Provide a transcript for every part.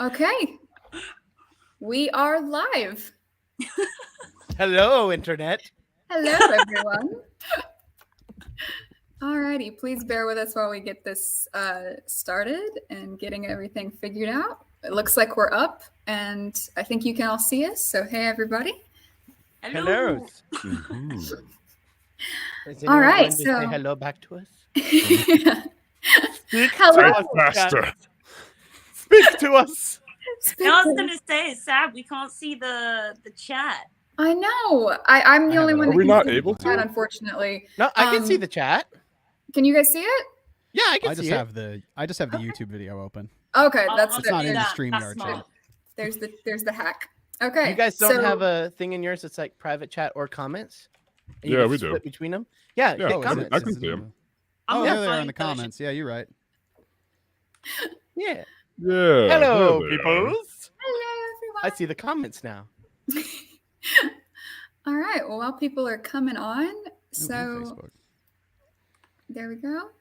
Okay. We are live. Hello, Internet. Hello, everyone. Alrighty, please bear with us while we get this started and getting everything figured out. It looks like we're up, and I think you can all see us. So, hey, everybody. Hello. All right, so so say hello back to us. Speak hello, to us, Master. Speak to us. Speak I was to going us. to say, it's sad we can't see the chat. I know. I'm the only one. Are we that not can see able the chat, to? unfortunately. No, I can see the chat. Can you guys see it? Yeah, I can I see just it. have the YouTube video open. Okay, Oh, that's It's not in the that's StreamYard smart. chat. there's the hack. Okay, You guys don't so have a thing in yours that's like private chat or comments? And you Yeah, can we split do. between them? Yeah, Yeah, hit I comments. can see them. I'm Oh, on there the they are in phone the version. comments. Yeah, you're right. Yeah. Yeah. Hello, there they are. peoples. hello, everyone. I see the comments now. All right. Well, while people are coming on, Ooh, so Facebook. there we go.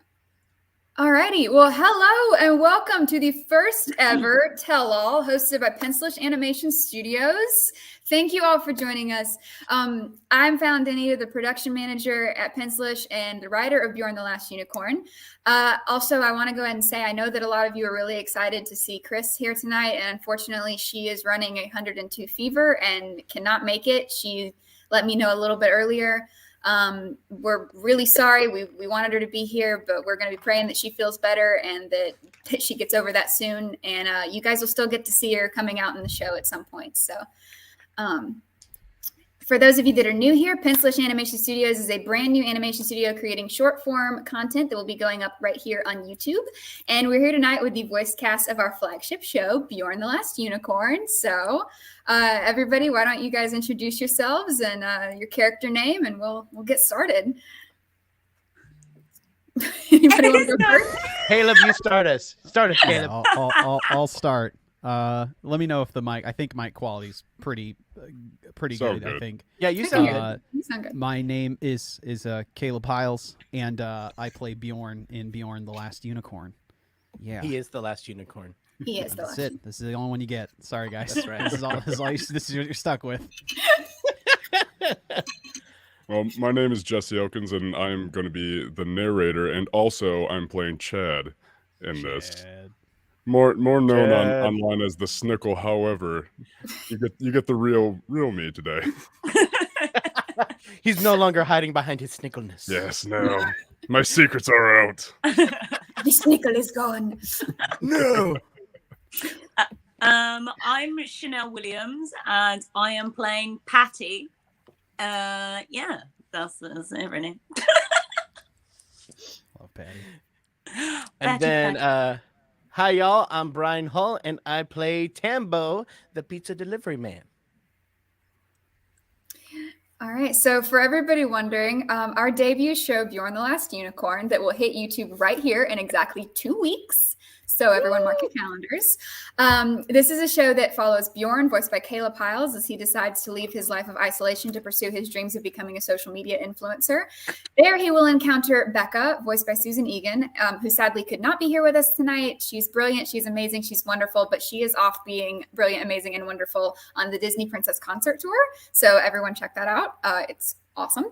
Alrighty. Well, hello and welcome to the first ever tell-all hosted by Pencilish Animation Studios. Thank you all for joining us. I'm Valentina, the production manager at Pencilish and the writer of Bjorn the Last Unicorn. Also, I want to go ahead and say I know that a lot of you are really excited to see Kris here tonight, and unfortunately, she is running 102 fever and cannot make it. She let me know a little bit earlier. We're really sorry. We wanted her to be here, but we're going to be praying that she feels better and that she gets over that soon. And you guys will still get to see her coming out in the show at some point. So for those of you that are new here, Pencilish Animation Studios is a brand new animation studio creating short form content that will be going up right here on YouTube. And we're here tonight with the voice cast of our flagship show, Bjorn the Last Unicorn. So everybody, why don't you guys introduce yourselves and your character name, and we'll get started. Anybody want to go first? Caleb, you start us. Start us, Yeah, Caleb. I'll start. Let me know if the mic. I think mic quality's pretty So good. I good. think. Yeah, you sound good. You sound good. My name is Caleb Hyles, and I play Bjorn in Bjorn the Last Unicorn. Yeah, He is the last unicorn. He is the that's last. it. This is the only one you get. Sorry, guys. That's right. This is all. This is what you're stuck with. Well, my name is Jess Elkins, and I'm going to be the narrator, and also I'm playing Chad in this. Chad. More known Chad. online as the Snickle. However, you get the real me today. He's no longer hiding behind his snickleness. Yes, no, my secrets are out. The snickle is gone. No. I'm Chanel Williams, and I am playing Patty. Yeah, that's it, really. Love Patty. And then, hi, y'all. I'm Brian Hull, and I play Tambo, the pizza delivery man. All right. So for everybody wondering, our debut show, Bjorn the Last Unicorn, that will hit YouTube right here in exactly 2 weeks. So everyone mark your calendars. This is a show that follows Bjorn, voiced by Caleb Hyles, as he decides to leave his life of isolation to pursue his dreams of becoming a social media influencer. There he will encounter Becca, voiced by Susan Egan, who sadly could not be here with us tonight. She's brilliant. She's amazing. She's wonderful, but she is off being brilliant, amazing, and wonderful on the Disney Princess Concert Tour. So everyone check that out. It's awesome.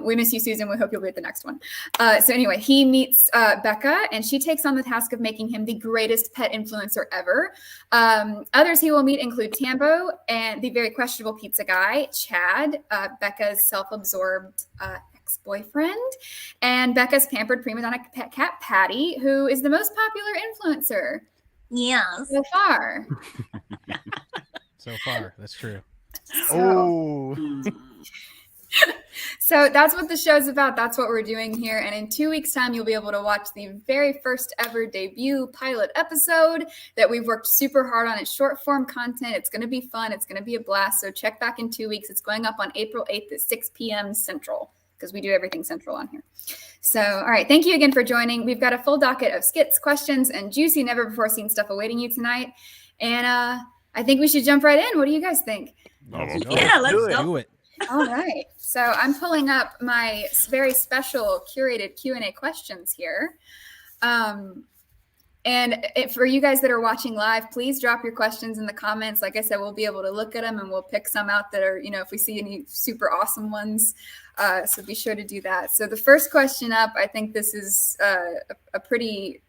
We miss you, Susan. We hope you'll be at the next one. So anyway, he meets Becca, and she takes on the task of making him the greatest pet influencer ever. Others he will meet include Tambo and the very questionable pizza guy, Chad, Becca's self-absorbed ex-boyfriend, and Becca's pampered prima donna pet cat, Patty, who is the most popular influencer Yes. so far. So far, that's true. Oh. So that's what the show's about. That's what we're doing here. And in 2 weeks' time, you'll be able to watch the very first ever debut pilot episode that we've worked super hard on. It's short form content. It's going to be fun. It's going to be a blast. So check back in 2 weeks. It's going up on April 8th at 6 p.m. Central, because we do everything Central on here. So, all right. Thank you again for joining. We've got a full docket of skits, questions, and juicy, never before seen stuff awaiting you tonight. And I think we should jump right in. What do you guys think? Yeah, let's go. Do it. All right. So I'm pulling up my very special curated Q&A questions here. And And for you guys that are watching live, please drop your questions in the comments. Like I said, we'll be able to look at them and we'll pick some out that are, if we see any super awesome ones. So be sure to do that. So the first question up, I think this is a pretty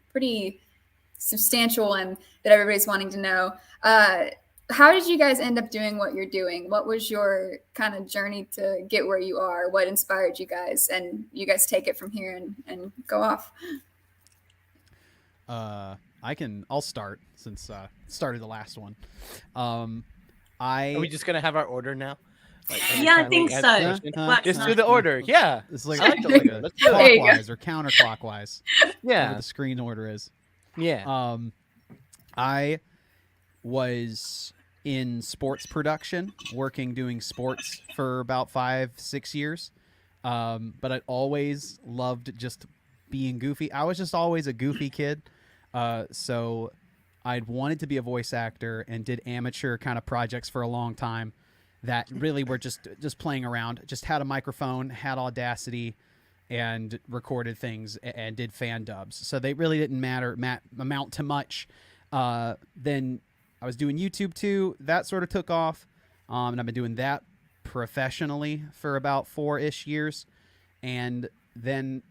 substantial one that everybody's wanting to know. How did you guys end up doing what you're doing? What was your kind of journey to get where you are? What inspired you guys? And you guys take it from here and go off. I'll start since started the last one. Are we just gonna have our order now? Yeah, I think so. Just do the order. Yeah, it's like, like clockwise or counterclockwise. Yeah, the screen order is. Yeah. I was in sports production, doing sports for about 5-6 years. But I always loved just being goofy. I was just always a goofy kid. So I'd wanted to be a voice actor and did amateur kind of projects for a long time that really were just playing around. Just had a microphone, had Audacity, and recorded things and did fan dubs. So they really didn't amount to much. Then I was doing YouTube too. That sort of took off. And I've been doing that professionally for about 4-ish years. And then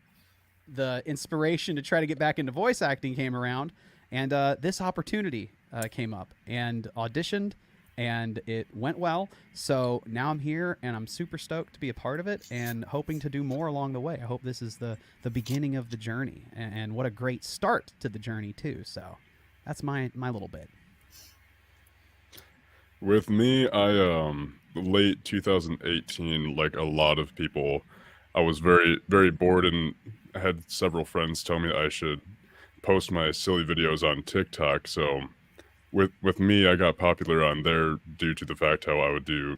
the inspiration to try to get back into voice acting came around. And this opportunity came up and auditioned. And it went well. So now I'm here and I'm super stoked to be a part of it and hoping to do more along the way. I hope this is the beginning of the journey. And what a great start to the journey too. So that's my little bit. With me, I late 2018, like a lot of people, I was very, very bored and I had several friends tell me I should post my silly videos on TikTok. So with me, I got popular on there due to the fact how I would do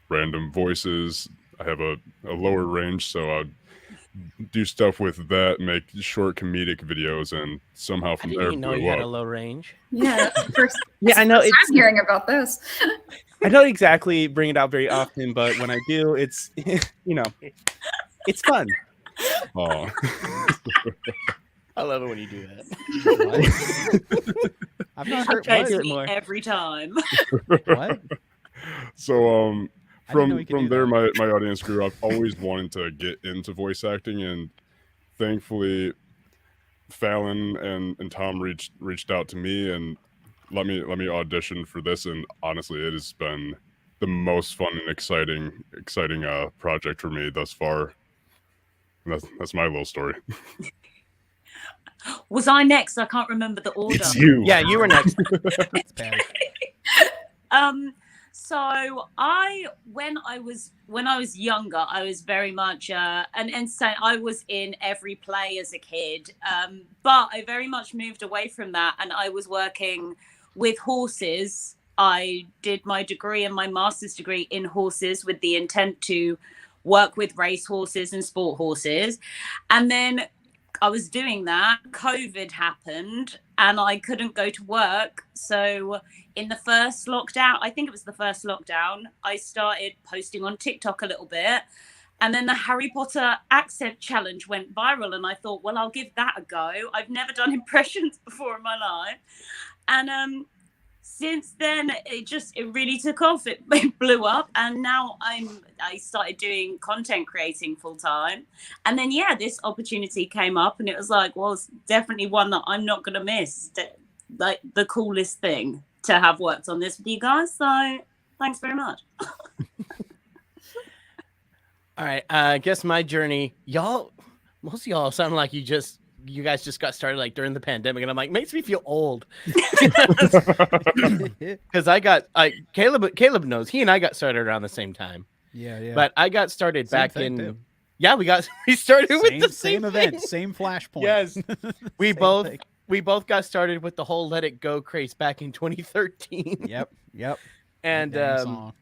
random voices. I have a lower range, so I would do stuff with that, make short comedic videos, and somehow from there know you had a low range. Yeah, I know. I'm hearing about this. I don't exactly bring it out very often, but when I do, it's it's fun. Oh. I love it when you do that. I've not heard I do it more every time. What? So from there, my audience grew up always wanting to get into voice acting, and thankfully Fallon and Tom reached out to me and let me audition for this, and honestly it has been the most fun and exciting project for me thus far. And that's my little story. Was I next? I can't remember the order. It's you. Yeah, you were next. So when I was younger, I was very much and so I was in every play as a kid, but I very much moved away from that, and I was working with horses. I did my degree and my master's degree in horses with the intent to work with race horses and sport horses, and then I was doing that, COVID happened and I couldn't go to work. So in the first lockdown, I think it was the first lockdown, I started posting on TikTok a little bit. And then the Harry Potter accent challenge went viral. And I thought, well, I'll give that a go. I've never done impressions before in my life. And since then, it really took off. It blew up, and now I started doing content creating full time. And then this opportunity came up, and it was like, well, it's definitely one that I'm not going to miss. Like the coolest thing to have worked on this with you guys. So thanks very much. All right, I guess my journey, most of y'all sound like you guys just got started like during the pandemic, and I'm like, makes me feel old. Because Caleb knows, he and I got started around the same time. Yeah. But I got started Same back thing, in. too. Yeah, we started with the same event, same flashpoint. Yes, we Same both got started with the whole Let It Go craze back in 2013. Yep. And song.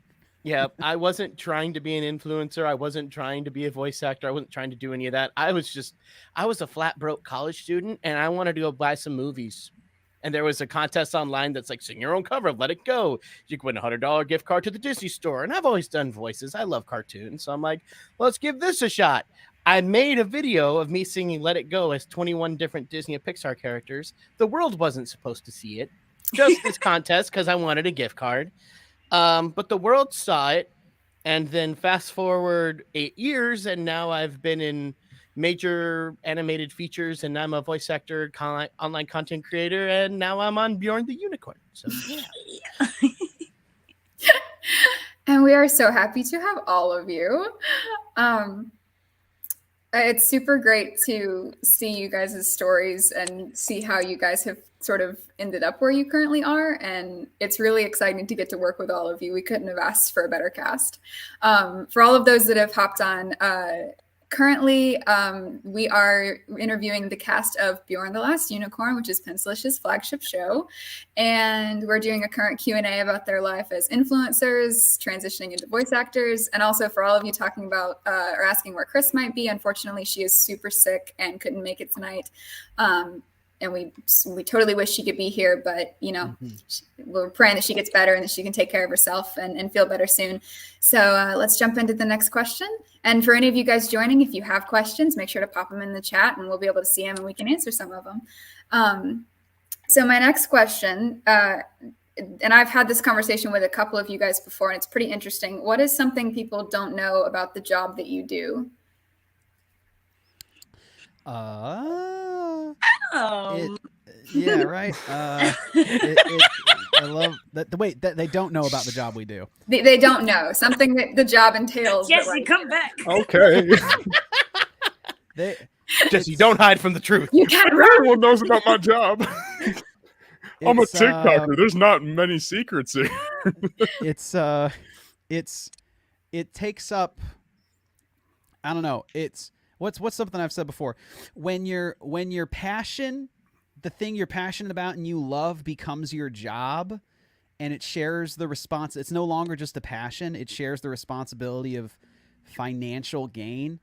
yeah, I wasn't trying to be an influencer. I wasn't trying to be a voice actor. I wasn't trying to do any of that. I was a flat broke college student, and I wanted to go buy some movies. And there was a contest online that's like, sing your own cover of Let It Go. You can win a $100 gift card to the Disney store. And I've always done voices. I love cartoons. So I'm like, let's give this a shot. I made a video of me singing Let It Go as 21 different Disney and Pixar characters. The world wasn't supposed to see it, just this contest because I wanted a gift card. But the world saw it, and then fast forward 8 years, and now I've been in major animated features, and I'm a voice actor, online content creator, and now I'm on Bjorn the Unicorn. So yeah. And we are so happy to have all of you. It's super great to see you guys' stories and see how you guys have sort of ended up where you currently are. And it's really exciting to get to work with all of you. We couldn't have asked for a better cast. For all of those that have hopped on, currently, we are interviewing the cast of Bjorn the Last Unicorn, which is Penslish's flagship show. And we're doing a current Q&A about their life as influencers, transitioning into voice actors, and also for all of you talking about or asking where Kris might be. Unfortunately, she is super sick and couldn't make it tonight. And we totally wish she could be here, but, you know, we're praying that she gets better and that she can take care of herself and feel better soon. So let's jump into the next question. And for any of you guys joining, if you have questions, make sure to pop them in the chat and we'll be able to see them and we can answer some of them. So my next question, and I've had this conversation with a couple of you guys before, and it's pretty interesting. What is something people don't know about the job that you do? Yeah, right. I love that. Wait, that they don't know about the job we do. They don't know something that the job entails. Jesse, come back. Okay. Jesse, don't hide from the truth. You can't run. Everyone knows about my job. I'm a TikToker. There's not many secrets here. It takes up. I don't know. It's what's something I've said before. When your passion, the thing you're passionate about and you love becomes your job, and it shares the response. It's no longer just a passion. It shares the responsibility of financial gain.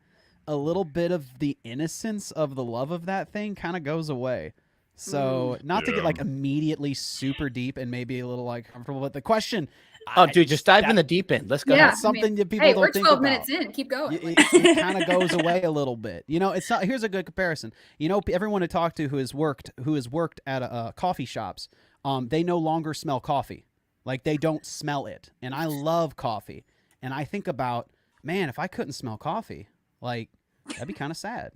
A little bit of the innocence of the love of that thing kind of goes away. So not to get like immediately super deep and maybe a little like comfortable, but the question. Oh, dude, just dive in the deep end. Let's go. Yeah, That's something that people don't think about. We're 12 minutes in. Keep going. It kind of goes away a little bit. You know, it's not. Here's a good comparison. You know, everyone I talked to who has worked at coffee shops, they no longer smell coffee. Like they don't smell it. And I love coffee. And I think about, man, if I couldn't smell coffee, like that'd be kind of sad.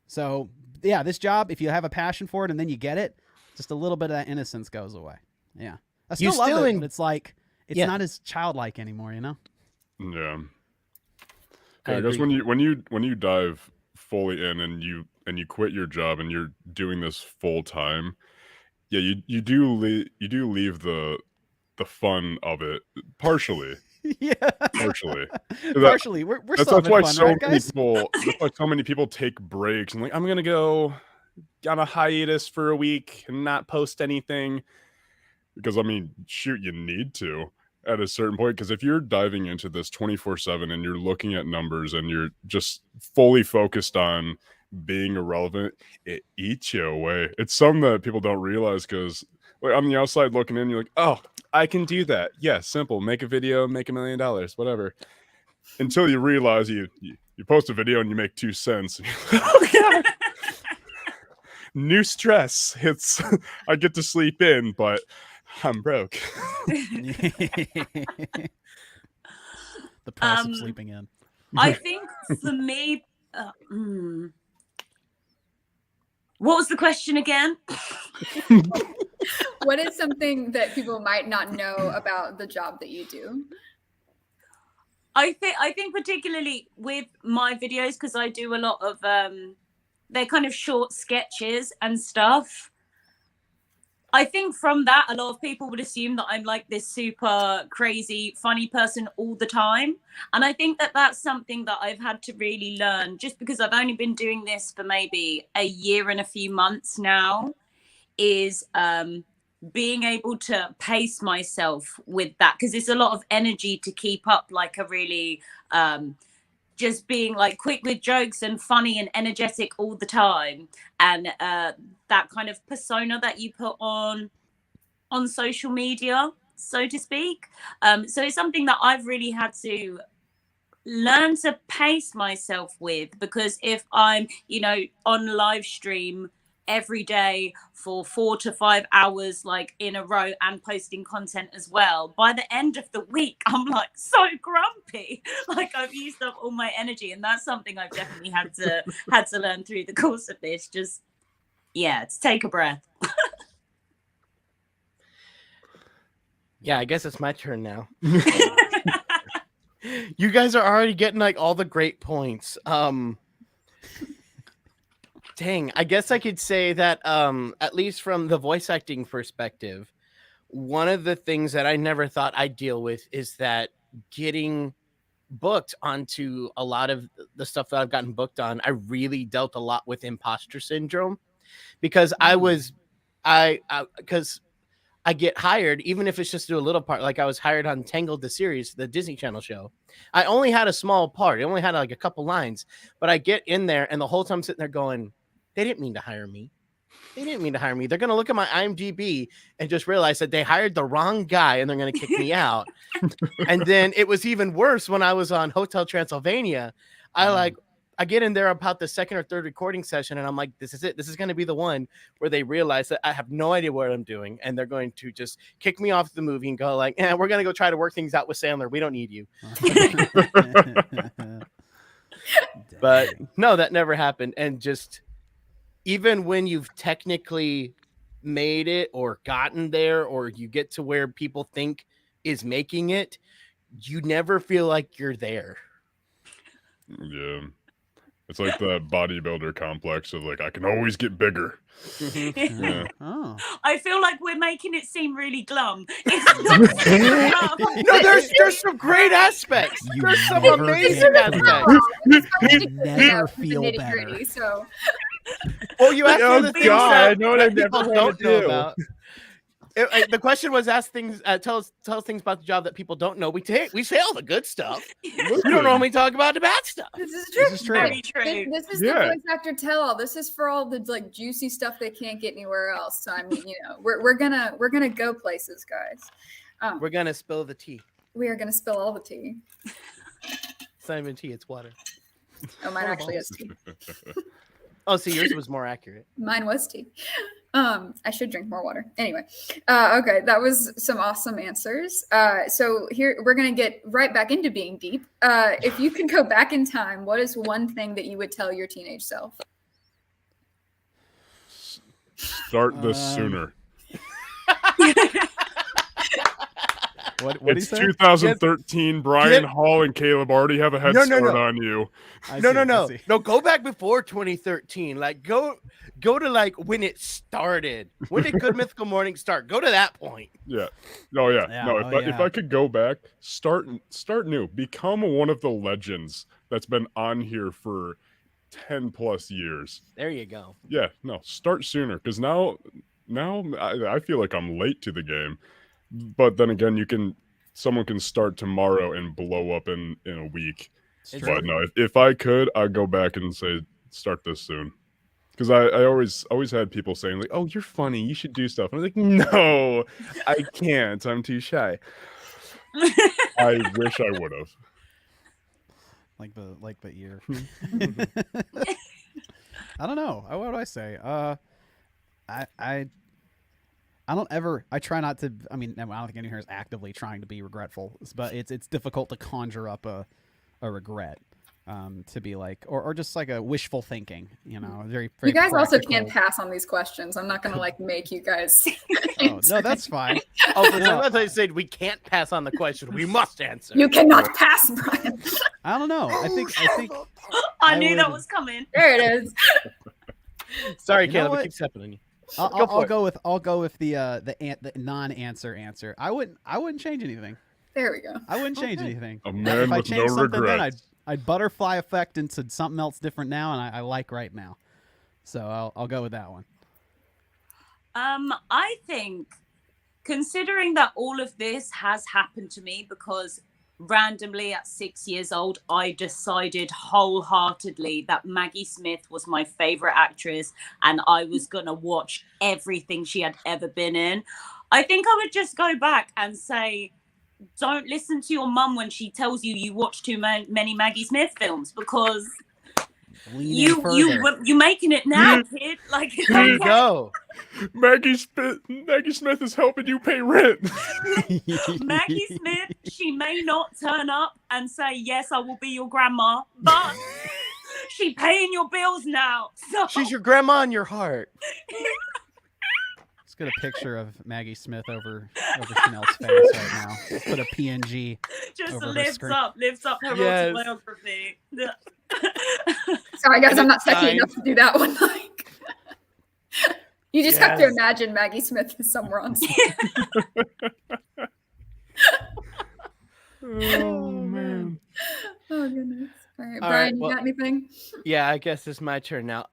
So yeah, this job, if you have a passion for it and then you get it, just a little bit of that innocence goes away. Yeah, I still love it, but it's like. It's not as childlike anymore, you know. Yeah. I guess when you dive fully in and you quit your job and you're doing this full time, yeah, you do leave the fun of it partially. Yeah, partially. Partially, we're that's still why having fun, so right, many guys? people. That's why so many people take breaks and like I'm gonna go on a hiatus for a week and not post anything because I mean, shoot, you need to. At a certain point, because if you're diving into this 24/7 and you're looking at numbers and you're just fully focused on being irrelevant, it eats you away. It's something that people don't realize because like, on the outside looking in, you're like, oh, I can do that. Yeah, simple. Make a video, make $1 million, whatever. Until you realize you post a video and you make 2 cents. Oh God. New stress. It's I get to sleep in, but I'm broke. The price of sleeping in. I think for me, what was the question again? What is something that people might not know about the job that you do? I think particularly with my videos, because I do a lot of they're kind of short sketches and stuff. I think from that, a lot of people would assume that I'm like this super crazy, funny person all the time. And I think that that's something that I've had to really learn just because I've only been doing this for maybe a year and a few months now, is being able to pace myself with that, because it's a lot of energy to keep up like a really just being like quick with jokes and funny and energetic all the time. And that kind of persona that you put on social media, so to speak. So it's something that I've really had to learn to pace myself with, because if I'm, on live stream every day for 4 to 5 hours, like in a row, and posting content as well, by the end of the week, I'm like so grumpy. Like I've used up all my energy, and that's something I've definitely had to learn through the course of this. Just, to take a breath. Yeah, I guess it's my turn now. You guys are already getting like all the great points. Dang, I guess I could say that at least from the voice acting perspective, one of the things that I never thought I'd deal with is that getting booked onto a lot of the stuff that I've gotten booked on, I really dealt a lot with imposter syndrome, because because I get hired, even if it's just to do a little part. Like I was hired on Tangled, the series, the Disney Channel show. I only had a small part. I only had like a couple lines, but I get in there and the whole time I'm sitting there going, they didn't mean to hire me. They didn't mean to hire me. They're going to look at my IMDb and just realize that they hired the wrong guy and they're going to kick me out. And then it was even worse when I was on Hotel Transylvania. I get in there about the second or third recording session and I'm like, this is it. This is going to be the one where they realize that I have no idea what I'm doing. And they're going to just kick me off the movie and go like, we're going to go try to work things out with Sandler. We don't need you. But no, that never happened. And just even when you've technically made it or gotten there, or you get to where people think is making it, you never feel like you're there. Yeah. It's like the bodybuilder complex of like, I can always get bigger. Yeah. Oh. I feel like we're making it seem really glum. No, there's some great aspects. There's some amazing aspects. Never feel better. So. Well, you asked me the things I that know what I people never don't know do. about. The question was ask things, tell us things about the job that people don't know. We say all the good stuff. We don't normally talk about the bad stuff. This is true. This is true. Very true. This is the voice actor tell all. This is for all the like juicy stuff they can't get anywhere else. So I mean, we're gonna go places, guys. We're gonna spill the tea. We are gonna spill all the tea. It's not even tea, it's water. Oh, mine actually is tea. Oh, see, yours was more accurate. Mine was tea. I should drink more water. Anyway, okay, that was some awesome answers. So here we're gonna get right back into being deep. If you could go back in time, what is one thing that you would tell your teenage self? Start this sooner. What It's 2013. Brian Hall and Caleb already have a head start on you. No, go back before 2013. Like go to like when it started. When did Good Mythical Morning start? Go to that point. Yeah. Oh yeah. No, if I could go back, start new. Become one of the legends that's been on here for 10 plus years. There you go. Yeah. No, start sooner, because now I feel like I'm late to the game. But then again, someone can start tomorrow and blow up in a week. But no, if I could, I'd go back and say, start this soon. Because I always had people saying like, oh, you're funny, you should do stuff. And I was like, no, I can't. I'm too shy. I wish I would have. Like the ear. I don't know. What do I say? I don't ever. I try not to. I mean, I don't think anyone here is actively trying to be regretful, but it's difficult to conjure up a regret, to be like, or just like a wishful thinking. Very. You guys practical. also can't pass on these questions. I'm not gonna like make you guys. Oh, no, that's fine. I thought you said we can't pass on the question. We must answer. You cannot pass, Brian. I don't know. I think. I knew that was coming. There it is. Sorry, You know Caleb. what? It keeps happening. I'll go with the non-answer answer. I wouldn't change anything. There we go. I wouldn't change anything. A man If I with no changed something, then regrets. I'd butterfly effect into something else different now, and I like right now. So I'll go with that one. I think, considering that all of this has happened to me because randomly at 6 years old, I decided wholeheartedly that Maggie Smith was my favorite actress and I was going to watch everything she had ever been in. I think I would just go back and say, don't listen to your mum when she tells you you watch too many Maggie Smith films, because you're making it now, kid. Like, it's There you go. Maggie Smith is helping you pay rent. Maggie Smith, she may not turn up and say, yes, I will be your grandma, but she paying your bills now. So She's your grandma in your heart. Let's get a picture of Maggie Smith over Chanel's face right now. Let's put a PNG just over her lifts screen. up her Yes. autobiography. Sorry, guys, And I'm not it's techy signed. enough to do that one. Like, you just have to Yes. imagine Maggie Smith is somewhere on screen. Oh man. Oh goodness. All right, All Brian, right, you well- got anything? Yeah, I guess it's my turn now.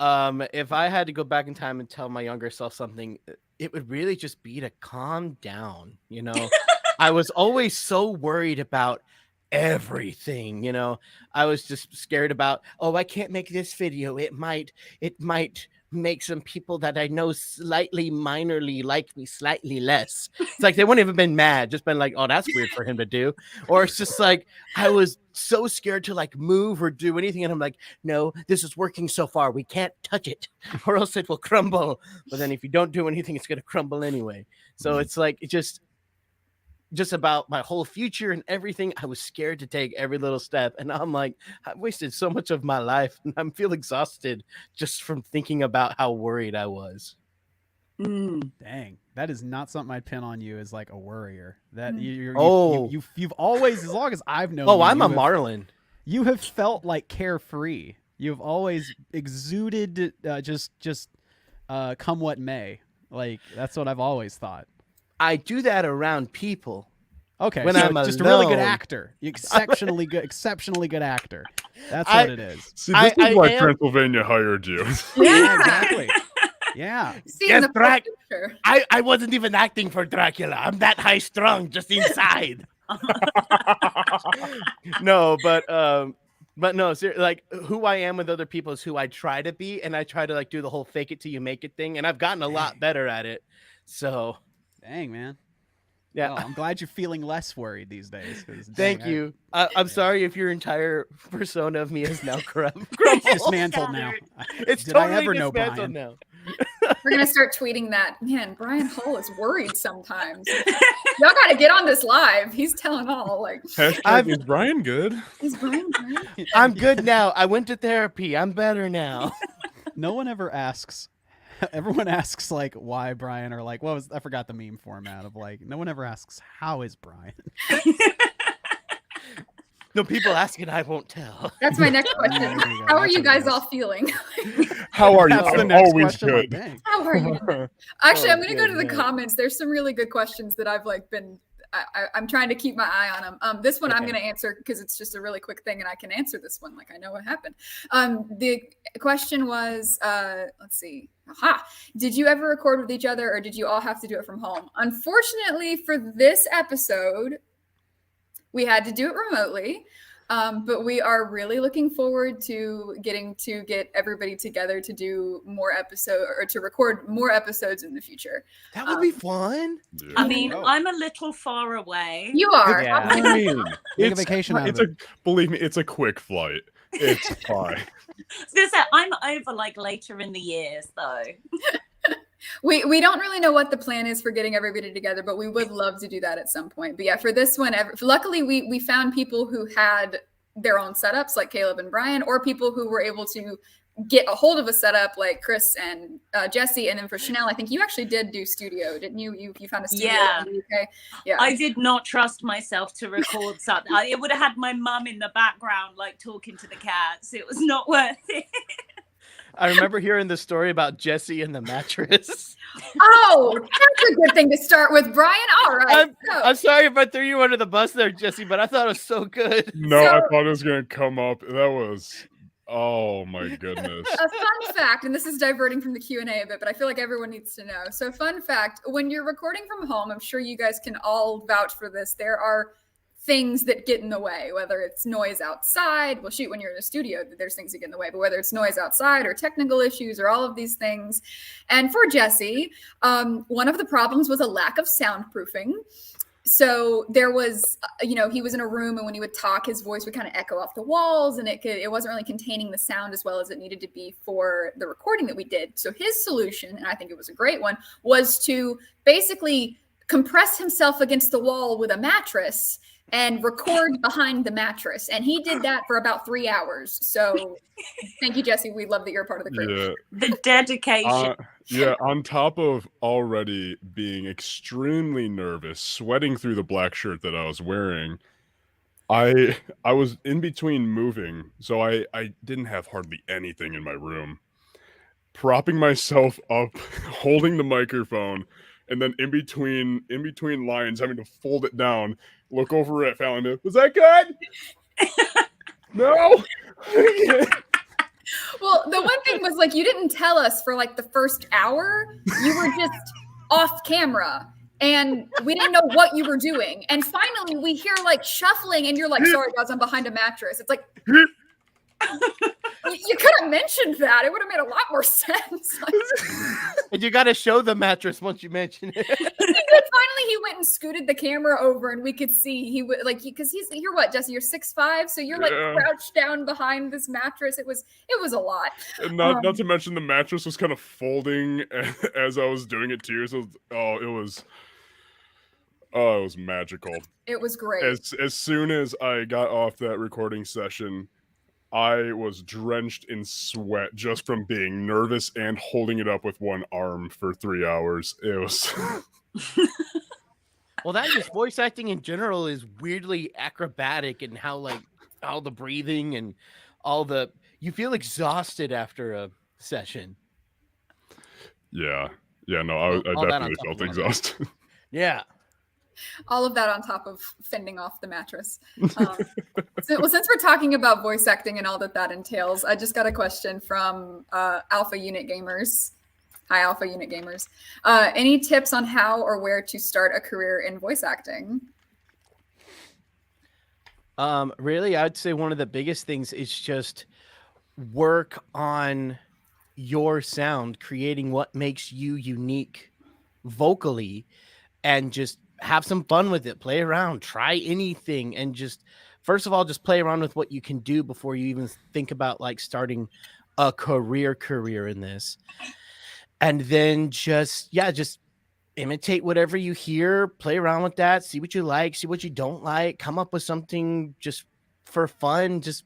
If I had to go back in time and tell my younger self something, it would really just be to calm down. You know, I was always so worried about everything. You know, I was just scared about, oh, I can't make this video. It might make some people that I know slightly minorly like me slightly less. It's like they wouldn't have been mad, just been like, oh, that's weird for him to do. Or it's just like I was so scared to like move or do anything, and I'm like, no, this is working so far, we can't touch it or else it will crumble. But then if you don't do anything, it's going to crumble anyway. So it's like it just about my whole future and everything. I was scared to take every little step, and I'm like, I wasted so much of my life and I feel exhausted just from thinking about how worried I was. Dang, that is not something I'd pin on you as like a worrier. That you've always, as long as I've known. Oh, you, I'm you a have- Marlin. You have felt like carefree. You've always exuded just come what may. Like that's what I've always thought. I do that around people. Okay, When so I'm just a really good alone. actor, exceptionally good actor. That's I- what it is. See, this I is why am- Transylvania hired you. Yeah, exactly. Yeah. See Yes, in the Drac- picture. I wasn't even acting for Dracula. I'm that high strung just inside. No, but no, like who I am with other people is who I try to be, and I try to like do the whole fake it till you make it thing, and I've gotten a lot better at it. So Dang, man. yeah, Well, I'm glad you're feeling less worried these days. 'Cause, thank dang, you. I'm sorry if your entire persona of me is now crumbled. Dismantled now. It's Did totally I ever know dismantled Brian? now. We're gonna start tweeting that. Man, Brian Hull is worried sometimes. Y'all gotta get on this live. He's telling all like, Hashtag is Brian good? is Brian great? I'm good now. I went to therapy. I'm better now. No one ever asks. Everyone asks like why Brian, or like I forgot the meme format of like no one ever asks how is Brian. No, people ask it, I won't tell. That's my next question. There you go. How are That's you what it guys is. all feeling? How are you? That's the I'm next always question. Like, good. dang. How are you? Actually, Oh, I'm gonna go to the goodness. comments. There's some really good questions that I've like been. I'm trying to keep my eye on them. This one I'm Okay. going to answer because it's just a really quick thing, and I can answer this one like I know what happened. The question was, let's see. Aha! Did you ever record with each other, or did you all have to do it from home? Unfortunately, for this episode, we had to do it remotely. But we are really looking forward to get everybody together to do more episodes or to record more episodes in the future. That would be fun. Yeah. I mean, Oh. I'm a little far away. You are. Yeah. Fine. Take a vacation out of it. Believe me, it's a quick flight. It's fine. I was gonna say I'm over like later in the years though. We don't really know what the plan is for getting everybody together, but we would love to do that at some point. But yeah, for this one, luckily we found people who had their own setups, like Caleb and Brian, or people who were able to get a hold of a setup, like Kris and Jesse. And then for Chanel, I think you actually did do studio, didn't you? You found a studio Yeah. in the UK. Yeah. I did not trust myself to record something. It would have had my mum in the background, like talking to the cats. It was not worth it. I remember hearing the story about Jesse and the mattress. Oh, that's a good thing to start with, Brian. All right. I'm sorry if I threw you under the bus there, Jesse, but I thought it was so good. No, I So- thought it was gonna come up. That was, oh my goodness. A fun fact, and this is diverting from the Q&A a bit, but I feel like everyone needs to know. So fun fact, when you're recording from home, I'm sure you guys can all vouch for this. There are things that get in the way, whether it's noise outside. Well, shoot, when you're in a studio, there's things that get in the way, but whether it's noise outside or technical issues or all of these things. And for Jesse, one of the problems was a lack of soundproofing. so there was, he was in a room, and when he would talk, his voice would kind of echo off the walls, and it wasn't really containing the sound as well as it needed to be for the recording that we did. So his solution, and I think it was a great one, was to basically compress himself against the wall with a mattress and record behind the mattress. And he did that for about 3 hours. So thank you, Jesse. We love that you're a part of the crew. Yeah. The dedication. Yeah, on top of already being extremely nervous, sweating through the black shirt that I was wearing, I was in between moving, so I didn't have hardly anything in my room. Propping myself up, holding the microphone, and then in between lines, having to fold it down, look over at Fallon. Was that good? No. Well, the one thing was, like, you didn't tell us for like the first hour. You were just off camera, and we didn't know what you were doing. And finally, we hear like shuffling, and you're like, "Sorry, guys, I'm behind a mattress." It's like, you could have mentioned that. It would have made a lot more sense. And you got to show the mattress once you mention it. Finally, he went and scooted the camera over, and we could see he would because you're what, Jesse? You're 6'5", so you're like crouched down behind this mattress. It was a lot. And not to mention the mattress was kind of folding as I was doing it too. So it was magical. It was great. As soon as I got off that recording session, I was drenched in sweat just from being nervous and holding it up with one arm for 3 hours. It was. Well, that just voice acting in general is weirdly acrobatic, and how all the breathing and you feel exhausted after a session. Yeah. No, I definitely felt exhausted. Yeah. All of that on top of fending off the mattress. Since we're talking about voice acting and all that entails, I just got a question from Alpha Unit Gamers. Hi, Alpha Unit Gamers. Any tips on how or where to start a career in voice acting? Really, I'd say one of the biggest things is just work on your sound, creating what makes you unique vocally, and just have some fun with it. Play around, try anything, and just first of all, just play around with what you can do before you even think about like starting a career in this. And then just imitate whatever you hear, play around with that, see what you like, see what you don't like, come up with something just for fun, just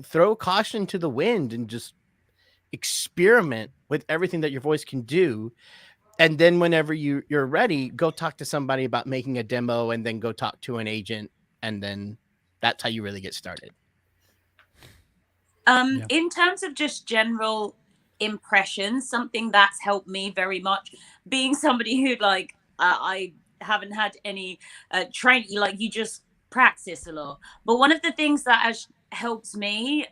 throw caution to the wind and just experiment with everything that your voice can do. And then whenever you're ready, go talk to somebody about making a demo, and then go talk to an agent, and then that's how you really get started. In terms of just general impressions, something that's helped me very much, being somebody who I haven't had any training, you just practice a lot. But one of the things that has helped me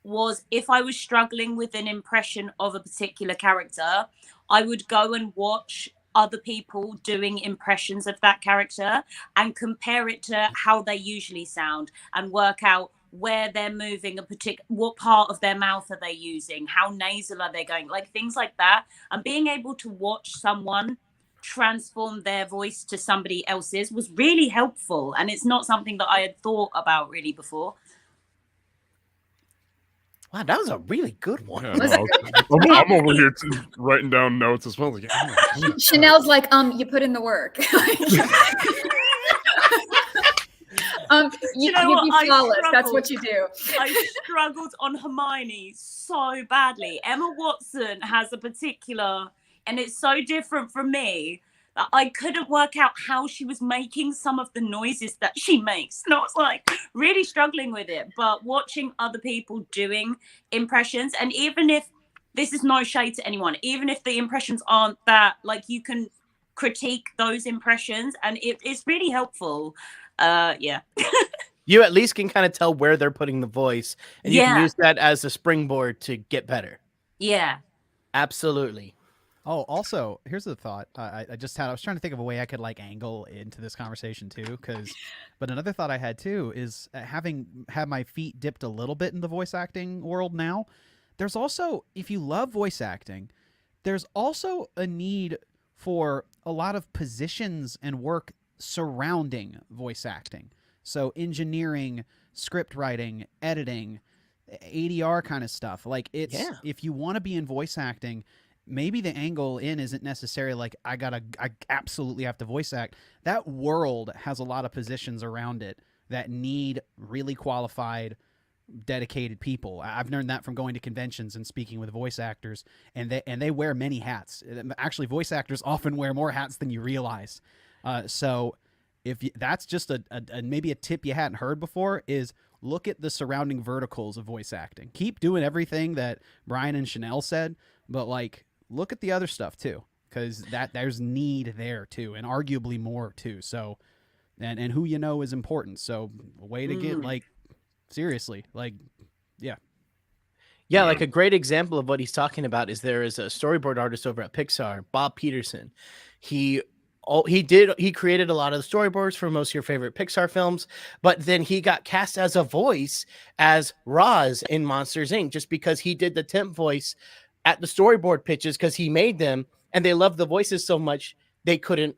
was, if I was struggling with an impression of a particular character, I would go and watch other people doing impressions of that character and compare it to how they usually sound, and work out where they're moving, what part of their mouth are they using, how nasal are they going, things like that. And being able to watch someone transform their voice to somebody else's was really helpful, and it's not something that I had thought about really before. Wow, that was a really good one. Yeah, I'm over here writing down notes as well. Chanel's like, you put in the work. You be flawless. That's what you do. I struggled on Hermione so badly. Emma Watson has a particular, and it's so different from me, that I couldn't work out how she was making some of the noises that she makes. And I was really struggling with it. But watching other people doing impressions, and even if this is no shade to anyone, even if the impressions aren't that, you can critique those impressions, and it's really helpful. Yeah. You at least can kind of tell where they're putting the voice, and you can use that as a springboard to get better. Yeah. Absolutely. Oh, also, here's the thought I was trying to think of a way I could angle into this conversation too, but another thought I had too is, having had my feet dipped a little bit in the voice acting world now, there's also, if you love voice acting, there's also a need for a lot of positions and work surrounding voice acting. So engineering, script writing, editing, ADR kind of stuff. Like it's if you want to be in voice acting, maybe the angle in isn't necessarily like I absolutely have to voice act. That world has a lot of positions around it that need really qualified, dedicated people. I've learned that from going to conventions and speaking with voice actors, and they wear many hats. Actually, voice actors often wear more hats than you realize. So if that's just a maybe a tip you hadn't heard before, is look at the surrounding verticals of voice acting. Keep doing everything that Brian and Chanel said, but like look at the other stuff too, because there's need there too, and arguably more too. So, and who you know is important. So, a way to get like seriously, like, yeah. Yeah, like a great example of what he's talking about is there is a storyboard artist over at Pixar, Bob Peterson. He created a lot of the storyboards for most of your favorite Pixar films, but then he got cast as a voice as Roz in Monsters Inc. just because he did the temp voice at the storyboard pitches because he made them and they loved the voices so much they wouldn't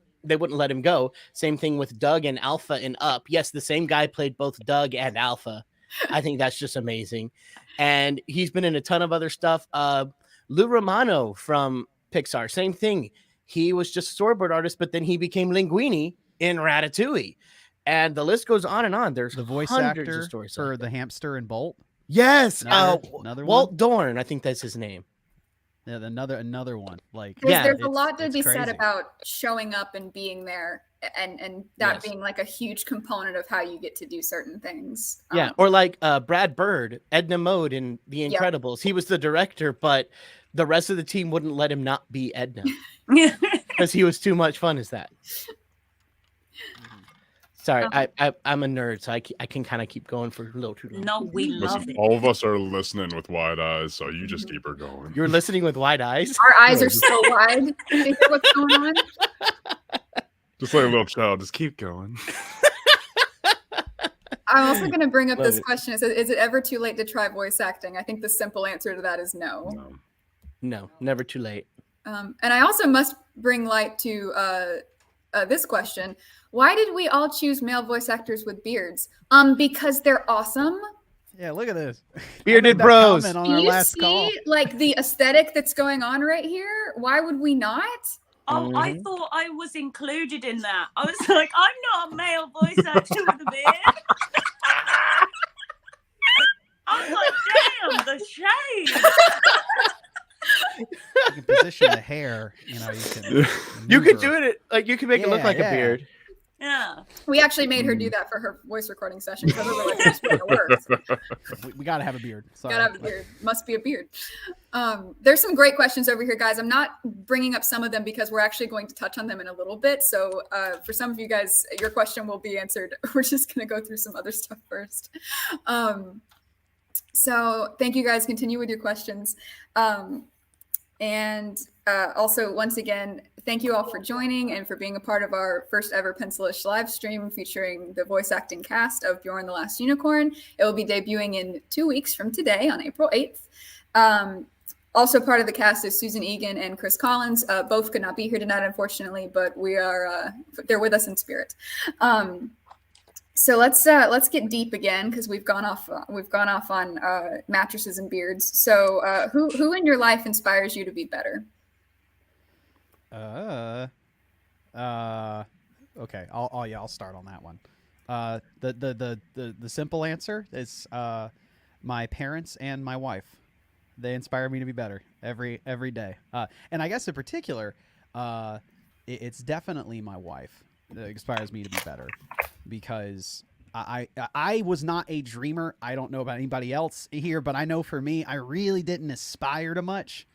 let him go. Same thing with Doug and Alpha in Up. Yes, the same guy played both Doug and Alpha. I think that's just amazing. And he's been in a ton of other stuff. Lou Romano from Pixar, same thing. He was just a storyboard artist, but then he became Linguini in Ratatouille. And the list goes on and on. There's the voice actor of stories for the hamster and Bolt. Yes. Another Walt one? Dorn, I think that's his name. Yeah, another one. Like, there's a lot to be crazy. said about showing up and being there, and that being like a huge component of how you get to do certain things. Yeah, or like Brad Bird, Edna Mode in The Incredibles. He was the director, but the rest of the team wouldn't let him not be Edna because he was too much fun as that. Sorry, I'm a nerd, so I can kind of keep going for a little too long. No, we love it. All of us are listening with wide eyes, so you just keep her going. You're listening with wide eyes? Our eyes are so wide. You hear what's going on? Just like a little child, just keep going. I'm also going to bring up this question. It says, is it ever too late to try voice acting? I think the simple answer to that is no. No, never too late. And I also must bring light to this question. Why did we all choose male voice actors with beards? Because they're awesome. Yeah, look at this. Bearded bros. On Do our you last see call. like the aesthetic that's going on right here? Why would we not? Oh, I thought I was included in that. I was like, I'm not a male voice actor with a beard. I was like, damn, the shade. You can position the hair. You could do it like you can make it look like a beard. Yeah. We actually made her do that for her voice recording session because we were like, this wouldn't work. We gotta have a beard. Sorry. Gotta have a beard. Must be a beard. There's some great questions over here, guys. I'm not bringing up some of them because we're actually going to touch on them in a little bit. So for some of you guys, your question will be answered. We're just going to go through some other stuff first. So thank you guys. Continue with your questions. And also, once again, thank you all for joining and for being a part of our first ever Pencilish live stream featuring the voice acting cast of Bjorn the Last Unicorn. It will be debuting in 2 weeks from today on April 8th. Also part of the cast is Susan Egan and Kris Collins. Both could not be here tonight, unfortunately, but they're with us in spirit. So let's get deep again because we've gone off on mattresses and beards. So who in your life inspires you to be better? Okay. I'll start on that one. The simple answer is my parents and my wife. They inspire me to be better every day. And I guess in particular, it's definitely my wife that inspires me to be better, because I was not a dreamer. I don't know about anybody else here, but I know for me, I really didn't aspire to much.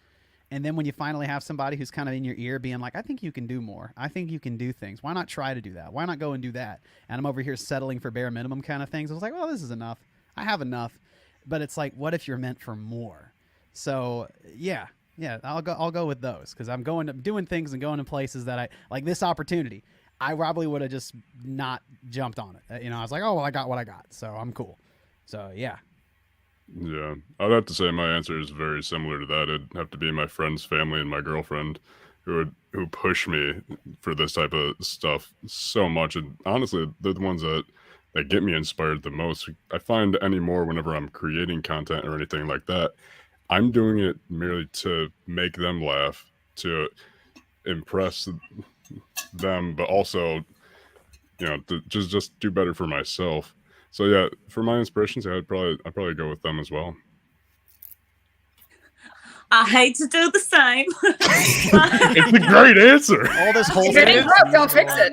And then when you finally have somebody who's kind of in your ear being like, I think you can do more. I think you can do things. Why not try to do that? Why not go and do that? And I'm over here settling for bare minimum kind of things. I was like, well, this is enough. I have enough. But it's like, what if you're meant for more? So yeah, I'll go with those, because I'm doing things and going to places that I like. This opportunity, I probably would have just not jumped on it. I was like, oh, well, I got what I got, so I'm cool. So yeah. Yeah, I'd have to say my answer is very similar to that. It'd have to be my friend's family and my girlfriend. who push me for this type of stuff so much, and honestly, they're the ones that get me inspired the most. I find anymore whenever I'm creating content or anything like that, I'm doing it merely to make them laugh, to impress them, but also, to just do better for myself. So yeah, for my inspirations, I'd probably go with them as well. I hate to do the same. It's a great answer. All this whole If it ain't broke, don't fix it.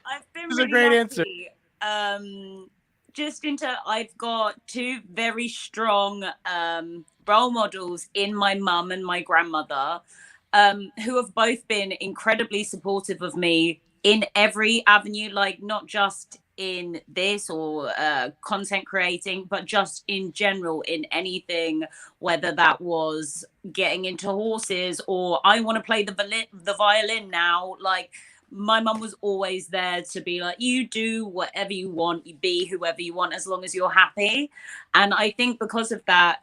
I've been This is really a great lucky. I've got two very strong role models in my mum and my grandmother, who have both been incredibly supportive of me in every avenue, like not just in this or content creating, but just in general in anything, whether that was getting into horses or I want to play the violin now. Like, my mum was always there to be like, you do whatever you want, you be whoever you want, as long as you're happy. And I think because of that,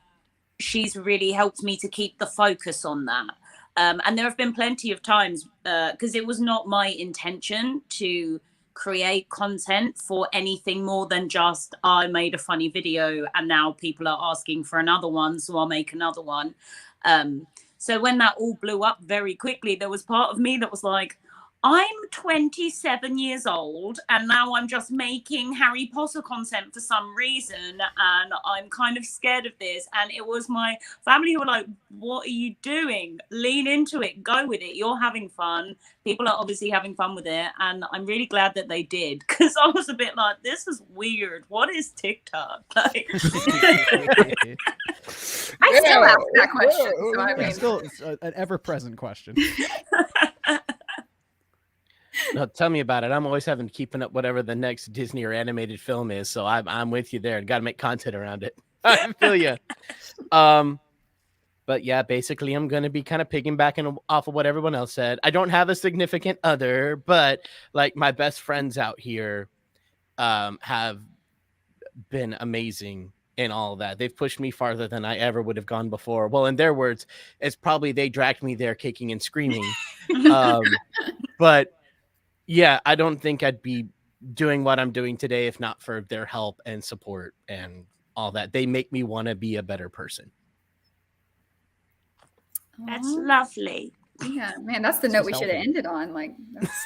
she's really helped me to keep the focus on that. And there have been plenty of times, because it was not my intention to create content for anything more than just I made a funny video and now people are asking for another one, so I'll make another one. So when that all blew up very quickly, there was part of me that was like, I'm 27 years old and now I'm just making Harry Potter content for some reason and I'm kind of scared of this. And it was my family who were like, what are you doing? Lean into it, go with it. You're having fun. People are obviously having fun with it. And I'm really glad that they did, because I was a bit like, this is weird. What is TikTok? Like, I still ask that question. So I mean, Still an ever-present question. No, tell me about it. I'm always having keeping up whatever the next Disney or animated film is, so I'm with you there. Got to make content around it. I feel you. But yeah, basically, I'm gonna be kind of piggybacking off of what everyone else said. I don't have a significant other, but like my best friends out here have been amazing in all of that. They've pushed me farther than I ever would have gone before. Well, in their words, it's probably they dragged me there kicking and screaming. But yeah, I don't think I'd be doing what I'm doing today if not for their help and support and all that. They make me want to be a better person. that's lovely. yeah, man, that's the note we should have ended on. Like, that's...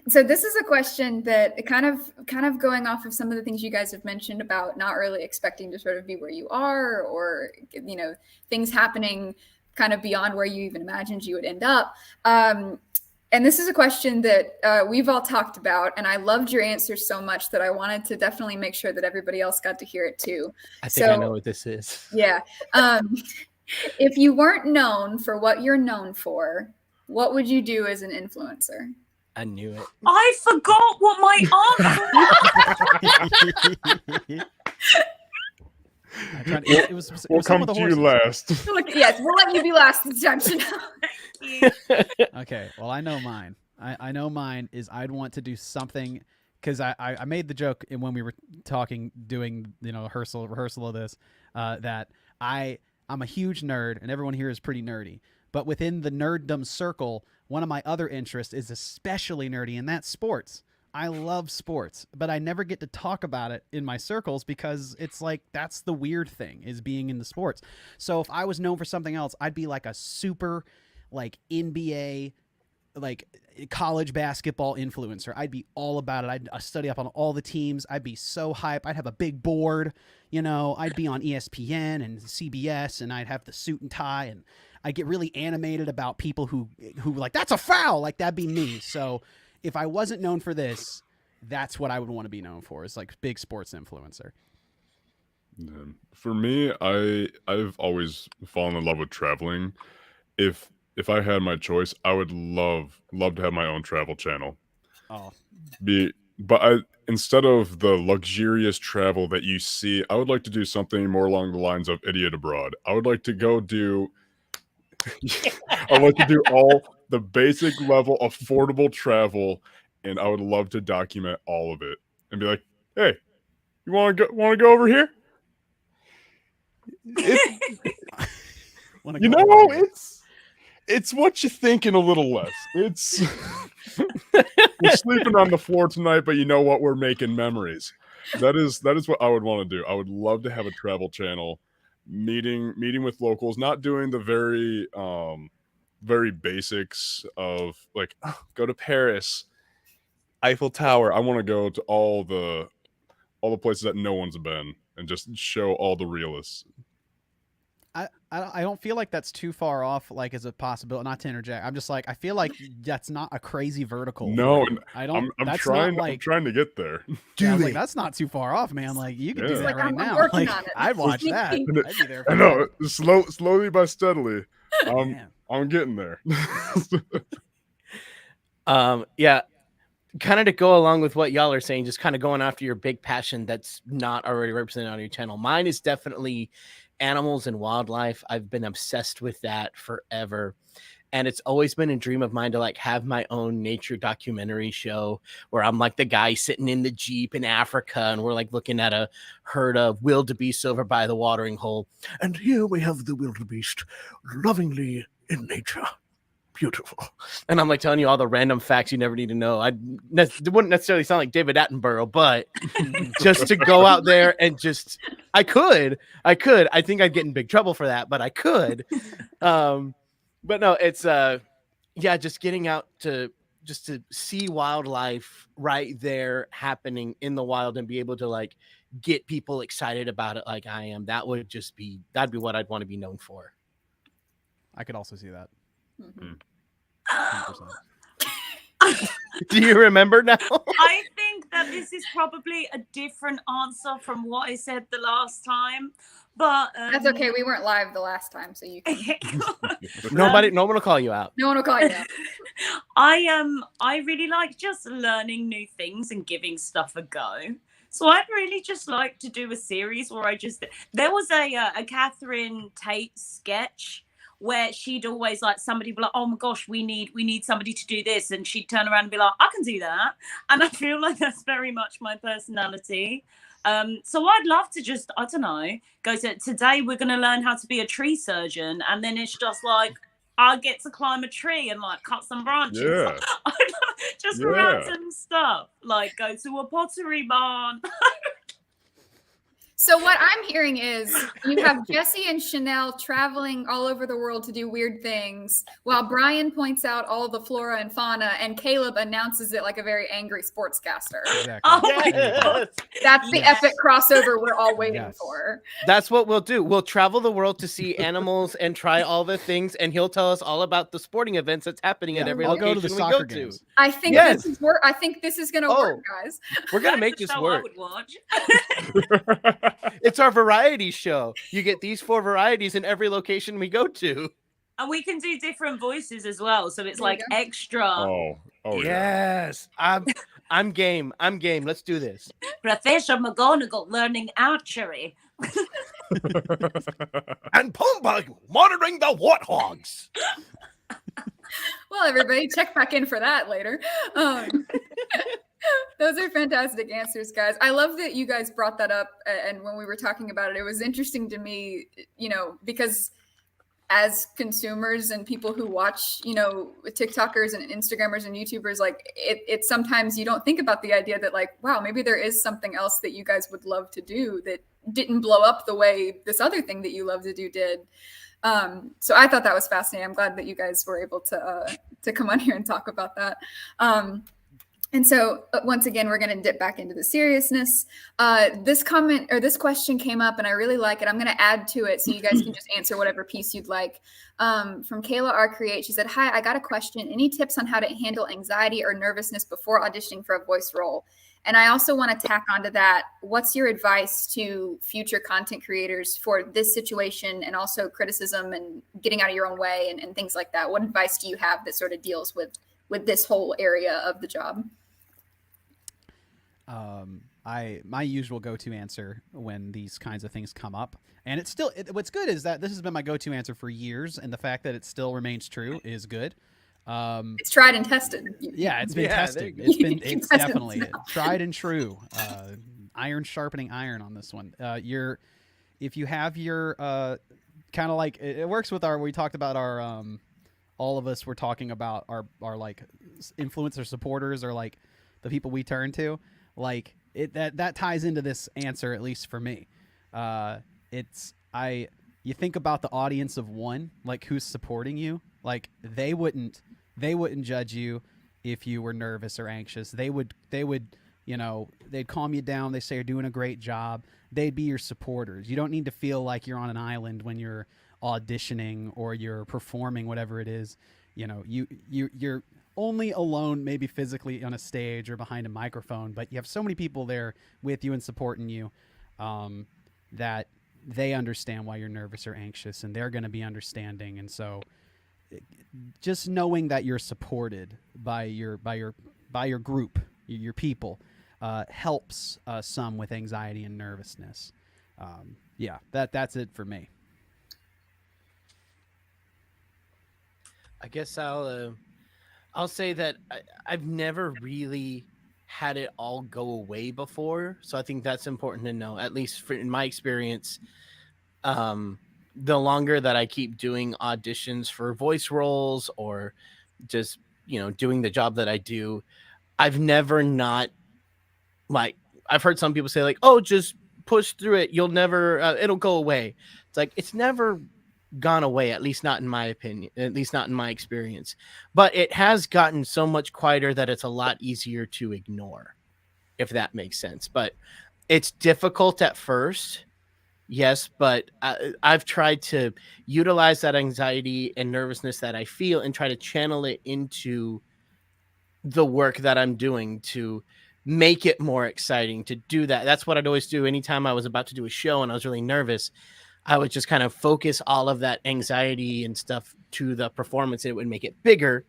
So this is a question that kind of going off of some of the things you guys have mentioned about not really expecting to sort of be where you are, or things happening kind of beyond where you even imagined you would end up. And this is a question that we've all talked about, and I loved your answer so much that I wanted to definitely make sure that everybody else got to hear it too. I think I know what this is. Yeah. If you weren't known for what you're known for, what would you do as an influencer? I knew it. I forgot what my answer was. We'll come to you last. Yes, we'll let you be last this time. Okay, well, I know mine. I know mine is I'd want to do something, because I made the joke when we were doing rehearsal of this, that I'm a huge nerd and everyone here is pretty nerdy. But within the nerddom circle, one of my other interests is especially nerdy, and that's sports. I love sports, but I never get to talk about it in my circles because it's like that's the weird thing, is being in the sports. So if I was known for something else, I'd be like a super like NBA, like college basketball influencer. I'd be all about it. I'd study up on all the teams. I'd be so hype. I'd have a big board, I'd be on ESPN and CBS, and I'd have the suit and tie, and I'd get really animated about people who like, that's a foul. Like, that'd be me. So if I wasn't known for this, that's what I would want to be known for, is like big sports influencer. Yeah. For me, I've always fallen in love with traveling. If I had my choice, I would love to have my own travel channel. Oh, but instead of the luxurious travel that you see, I would like to do something more along the lines of Idiot Abroad. I would like to go do I like to do all the basic level affordable travel, and I would love to document all of it and be like, hey, you want to go over here? Wanna You go know, over here. it's what you think and a little less. It's we're sleeping on the floor tonight, but you know what? We're making memories. That is what I would want to do. I would love to have a travel channel, meeting with locals, not doing the very basics of like go to Paris, Eiffel Tower. I want to go to all the places that no one's been and just show all the realists. I don't feel like that's too far off, like as a possibility. Not to interject, I'm just like I feel like that's not a crazy vertical. No, I don't. I'm that's trying. Not like, I'm trying to get there. yeah, I was like, that's not too far off, man. Like you could do Yeah. that Like, right I'm now. working Like on it. I'd watch that. I'd Sneaky. be there. I know, slowly but steadily. Man. I'm getting there. Yeah, kind of to go along with what y'all are saying, just kind of going after your big passion that's not already represented on your channel. Mine is definitely animals and wildlife. I've been obsessed with that forever. And it's always been a dream of mine to like have my own nature documentary show where I'm like the guy sitting in the Jeep in Africa and we're like looking at a herd of wildebeest over by the watering hole. And here we have the wildebeest lovingly in nature. Beautiful. And I'm like telling you all the random facts you never need to know. It wouldn't necessarily sound like David Attenborough, but just to go out there and just, I could. I think I'd get in big trouble for that, but I could. But no, it's just getting out to see wildlife right there happening in the wild and be able to like get people excited about it like I am. That'd be what I'd want to be known for. I could also see that. Mhm. 100%. Do you remember now? I think that this is probably a different answer from what I said the last time, but That's okay. We weren't live the last time, so you can. No one will call you out. No one will call you out. I really like just learning new things and giving stuff a go. So I'd really just like to do a series where there was a Catherine Tate sketch where she'd always like somebody be like, oh my gosh, we need somebody to do this, and she'd turn around and be like, I can do that. And I feel like that's very much my personality. So I'd love to just, I don't know, go to today we're going to learn how to be a tree surgeon, and then it's just like I get to climb a tree and like cut some branches. Yeah. Just Yeah. random stuff, like go to a pottery barn. So what I'm hearing is you have Jesse and Chanel traveling all over the world to do weird things, while Brian points out all the flora and fauna, and Caleb announces it like a very angry sportscaster. Exactly. Oh my God. That's the Yes. epic crossover we're all waiting Yes. for. That's what we'll do. We'll travel the world to see animals and try all the things, and he'll tell us all about the sporting events that's happening at Yeah, every I'll location go to the we soccer go games. to. I think Yes. this is work. I think this is gonna work, guys. We're gonna That's make the this show work. I would watch. It's our variety show. You get these 4 varieties in every location we go to. And we can do different voices as well, so it's There you like go. extra. Oh yeah. Yes, I'm game. I'm game. Let's do this. Professor McGonagall learning archery. And Pumba monitoring the warthogs. Well, everybody, check back in for that later. Those are fantastic answers, guys. I love that you guys brought that up. And when we were talking about it, it was interesting to me, because as consumers and people who watch, TikTokers and Instagrammers and YouTubers, like it sometimes you don't think about the idea that like, wow, maybe there is something else that you guys would love to do that didn't blow up the way this other thing that you love to do did. So I thought that was fascinating. I'm glad that you guys were able to come on here and talk about that. And so once again, we're going to dip back into the seriousness. This comment or this question came up and I really like it. I'm going to add to it so you guys can just answer whatever piece you'd like. From Kayla R. Create, she said, hi, I got a question. Any tips on how to handle anxiety or nervousness before auditioning for a voice role? And I also want to tack onto that. What's your advice to future content creators for this situation and also criticism and getting out of your own way and things like that? What advice do you have that sort of deals with this whole area of the job? My usual go-to answer when these kinds of things come up, and it's still what's good is that this has been my go-to answer for years, and the fact that it still remains true is good. It's tried and tested. Yeah, it's been tested. It's definitely tried and true. Iron sharpening iron on this one. If you have your kind of like it works with we talked about our all of us were talking about our like influencer supporters, or like the people we turn to. Like that ties into this answer, at least for me. You think about the audience of one, like who's supporting you. Like they wouldn't judge you if you were nervous or anxious. They would they'd calm you down. They say you're doing a great job. They'd be your supporters. You don't need to feel like you're on an island when you're auditioning or you're performing, whatever it is. You're only alone, maybe physically on a stage or behind a microphone, but you have so many people there with you and supporting you, that they understand why you're nervous or anxious, and they're going to be understanding. And so just knowing that you're supported by your group, your people, helps some with anxiety and nervousness. That's it for me. I guess I'll say that I've never really had it all go away before. So I think that's important to know, at least in my experience. The longer that I keep doing auditions for voice roles or just, doing the job that I do, I've never not, like, I've heard some people say like, oh, just push through it. You'll never, it'll go away. It's like, it's never gone away, at least not in my opinion, at least not in my experience. But it has gotten so much quieter that it's a lot easier to ignore, if that makes sense. But it's difficult at first, yes, but I've tried to utilize that anxiety and nervousness that I feel and try to channel it into the work that I'm doing to make it more exciting to do that. That's what I'd always do anytime I was about to do a show and I was really nervous. I would just kind of focus all of that anxiety and stuff to the performance. It would make it bigger,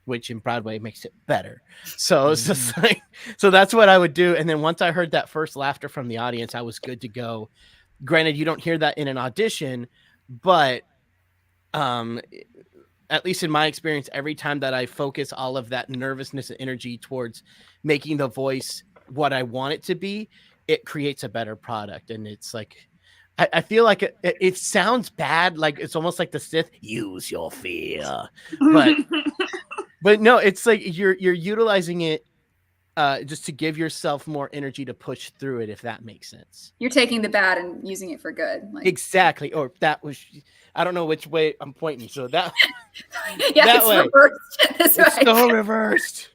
which in Broadway makes it better. So it's just like, so that's what I would do. And then once I heard that first laughter from the audience, I was good to go. Granted, you don't hear that in an audition, but at least in my experience, every time that I focus all of that nervousness and energy towards making the voice what I want it to be, it creates a better product. And it's like, I feel like it sounds bad. Like it's almost like the Sith, use your fear. But no, it's like you're utilizing it just to give yourself more energy to push through it, if that makes sense. You're taking the bad and using it for good. Like... Exactly. Or that was, I don't know which way I'm pointing. So that, yeah, that it's way. Reversed this it's way. so reversed.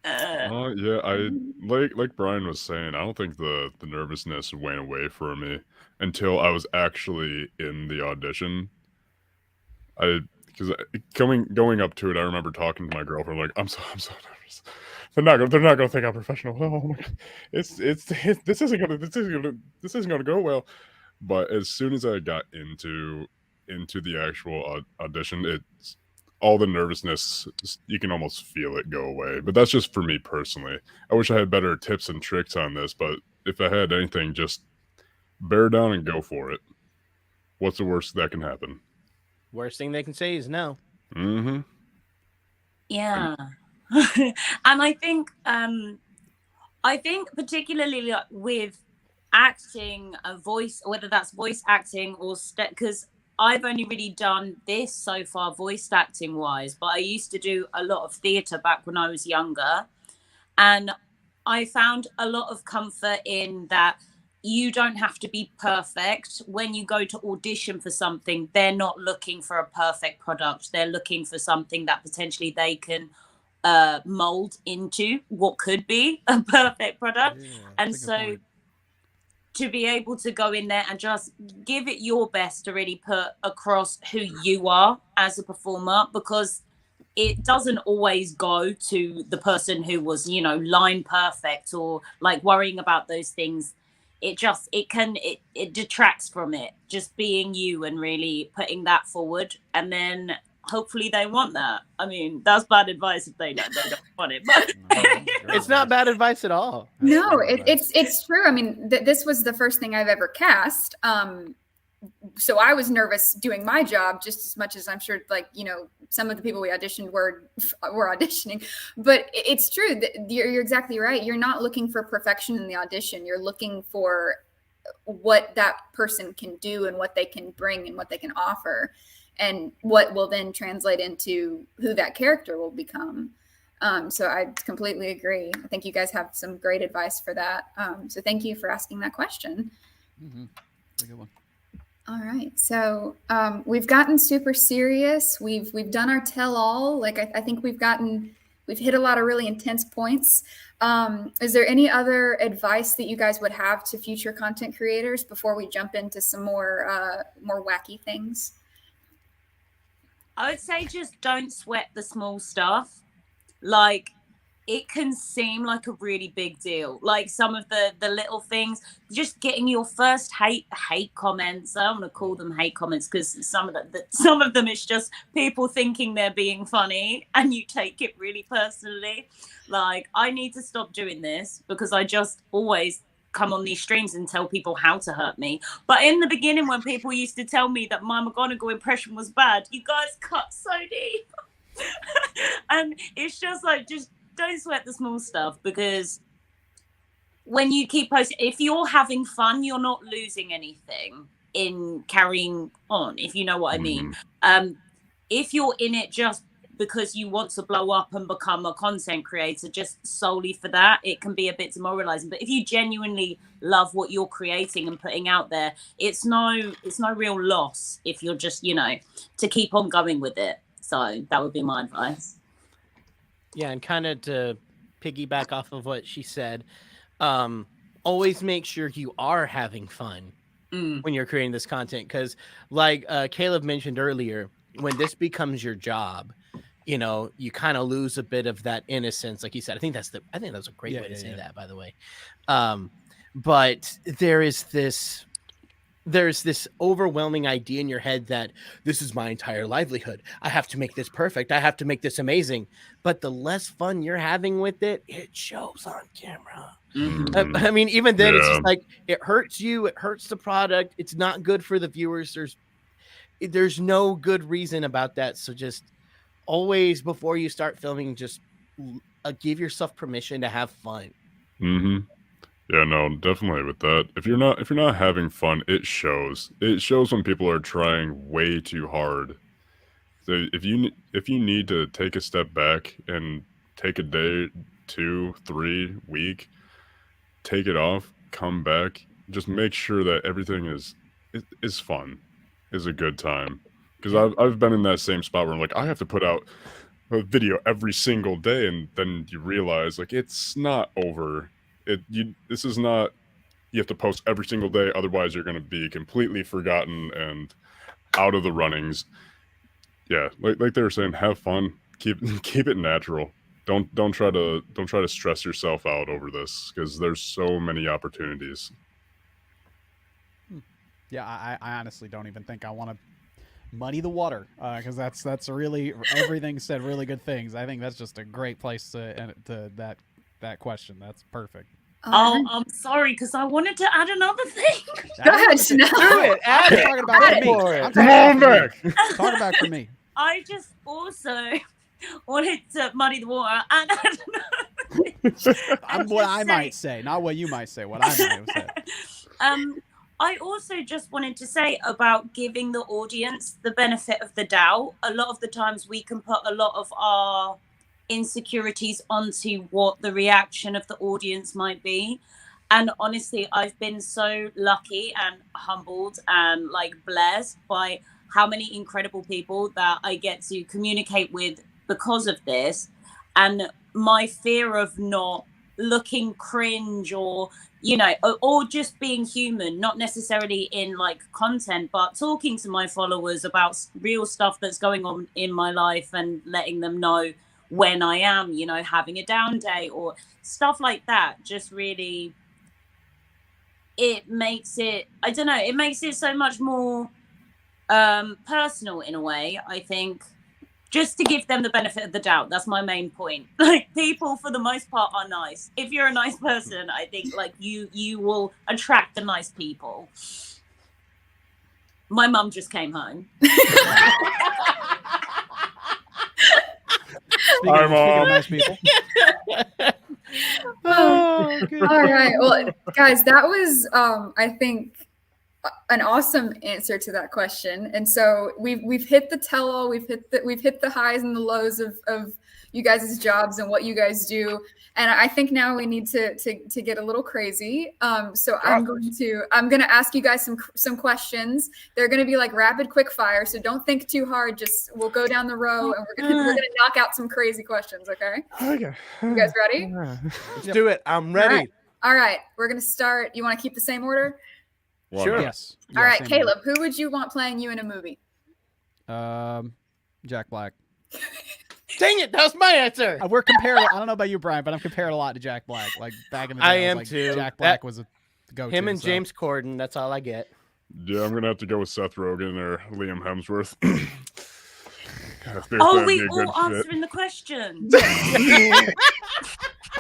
Yeah, I like Brian was saying, I don't think the nervousness went away for me until I was actually in the audition. Because going up to it, I remember talking to my girlfriend like, I'm so nervous. They're not gonna think I'm professional. Oh my god, this isn't gonna go well. But as soon as I got into the actual audition, it's all the nervousness, you can almost feel it go away. But that's just for me personally. I wish I had better tips and tricks on this, but if I had anything, just bear down and go for it. What's the worst that can happen? Worst thing they can say is no. Mm-hmm. Yeah. And I think particularly with acting, a voice, whether that's voice acting or because I've only really done this so far voice acting wise, but I used to do a lot of theatre back when I was younger, and I found a lot of comfort in that you don't have to be perfect. When you go to audition for something, they're not looking for a perfect product. They're looking for something that potentially they can mold into what could be a perfect product. Yeah, and so to be able to go in there and just give it your best to really put across who you are as a performer, because it doesn't always go to the person who was, line perfect or like worrying about those things. It detracts from it, just being you and really putting that forward. And then hopefully they want that. I mean, that's bad advice if they don't want it, but it's not bad advice at all. No, it's true. I mean, this was the first thing I've ever cast. So I was nervous doing my job just as much as I'm sure, like, some of the people we auditioned were auditioning. But it's true that you're exactly right. You're not looking for perfection in the audition. You're looking for what that person can do and what they can bring and what they can offer, and what will then translate into who that character will become. So I completely agree. I think you guys have some great advice for that. So thank you for asking that question. Mm-hmm. Very good one. All right. So we've gotten super serious. We've done our tell all. Like I think we've hit a lot of really intense points. Is there any other advice that you guys would have to future content creators before we jump into some more wacky things? I would say just don't sweat the small stuff. Like, it can seem like a really big deal. Like some of the little things, just getting your first hate comments. I don't want to call them hate comments because some of them it's just people thinking they're being funny and you take it really personally. Like, I need to stop doing this because I just always come on these streams and tell people how to hurt me. But in the beginning, when people used to tell me that my McGonagall impression was bad, you guys cut so deep. And it's just like, just don't sweat the small stuff, because when you keep posting, if you're having fun, you're not losing anything in carrying on, if you know what I mean. If you're in it just because you want to blow up and become a content creator just solely for that, it can be a bit demoralizing. But if you genuinely love what you're creating and putting out there, it's no real loss if you're just, to keep on going with it. So that would be my advice. Yeah, and kind of to piggyback off of what she said, always make sure you are having fun when you're creating this content. Because like Caleb mentioned earlier, when this becomes your job, you kind of lose a bit of that innocence. Like he said, I think that's a great way to say that, by the way. But there's this overwhelming idea in your head that this is my entire livelihood. I have to make this perfect. I have to make this amazing. But the less fun you're having with it, it shows on camera. I mean, even then, it's just like, it hurts you. It hurts the product. It's not good for the viewers. There's no good reason about that. So just always, before you start filming, just give yourself permission to have fun. Yeah, no, definitely with that. If you're not having fun, it shows. It shows when people are trying way too hard. So if you need to take a step back and take a day, 2, 3 week, take it off, come back, just make sure that everything is fun, is a good time. Because I've been in that same spot where I'm like, I have to put out a video every single day, and then you realize like it's not over. This is not, you have to post every single day, otherwise you're going to be completely forgotten and out of the runnings. Yeah, like they were saying, have fun, keep it natural. Don't try to stress yourself out over this, because there's so many opportunities. Yeah, I honestly don't even think I want to muddy the water, because that's really, everything said really good things. I think that's just a great place to end that question. That's perfect. Oh, I'm sorry, because I wanted to add another thing. Go ahead, Chanel. Do it. I'm talking about me. Talking about for me. I just also wanted to muddy the water and add another. What I might say, not what you might say. What I might have said. I also just wanted to say about giving the audience the benefit of the doubt. A lot of the times we can put a lot of our insecurities onto what the reaction of the audience might be. And honestly, I've been so lucky and humbled and blessed by how many incredible people that I get to communicate with because of this. And my fear of not looking cringe or just being human, not necessarily in content, but talking to my followers about real stuff that's going on in my life and letting them know when I am, having a down day or stuff like that. Just really, it makes it, it makes it so much more personal in a way, I think. Just to give them the benefit of the doubt. That's my main point. People for the most part are nice. If you're a nice person, I think you will attract the nice people. My mum just came home. Speaking of nice people. Oh, good. All right. Well, guys, that was, I think, an awesome answer to that question. And so we've hit the tell-all, we've hit the highs and the lows of you guys' jobs and what you guys do. And I think now we need to get a little crazy. So I'm going to ask you guys some questions. They're going to be like rapid quick fire. So don't think too hard. Just we'll go down the row and we're gonna knock out some crazy questions. Okay. Okay. You guys ready? Let's do it. I'm ready. All right. We're going to start. You want to keep the same order? Sure. Yes. All right, Caleb, who would you want playing you in a movie? Jack Black. Dang it, that was my answer. We're compared. I don't know about you, Brian, but I'm compared a lot to Jack Black. Like back in the day, I was am like, too. Jack Black was a go-to. Him and so. James Corden, that's all I get. Yeah, I'm gonna have to go with Seth Rogen or Liam Hemsworth. Oh, we all answering the question.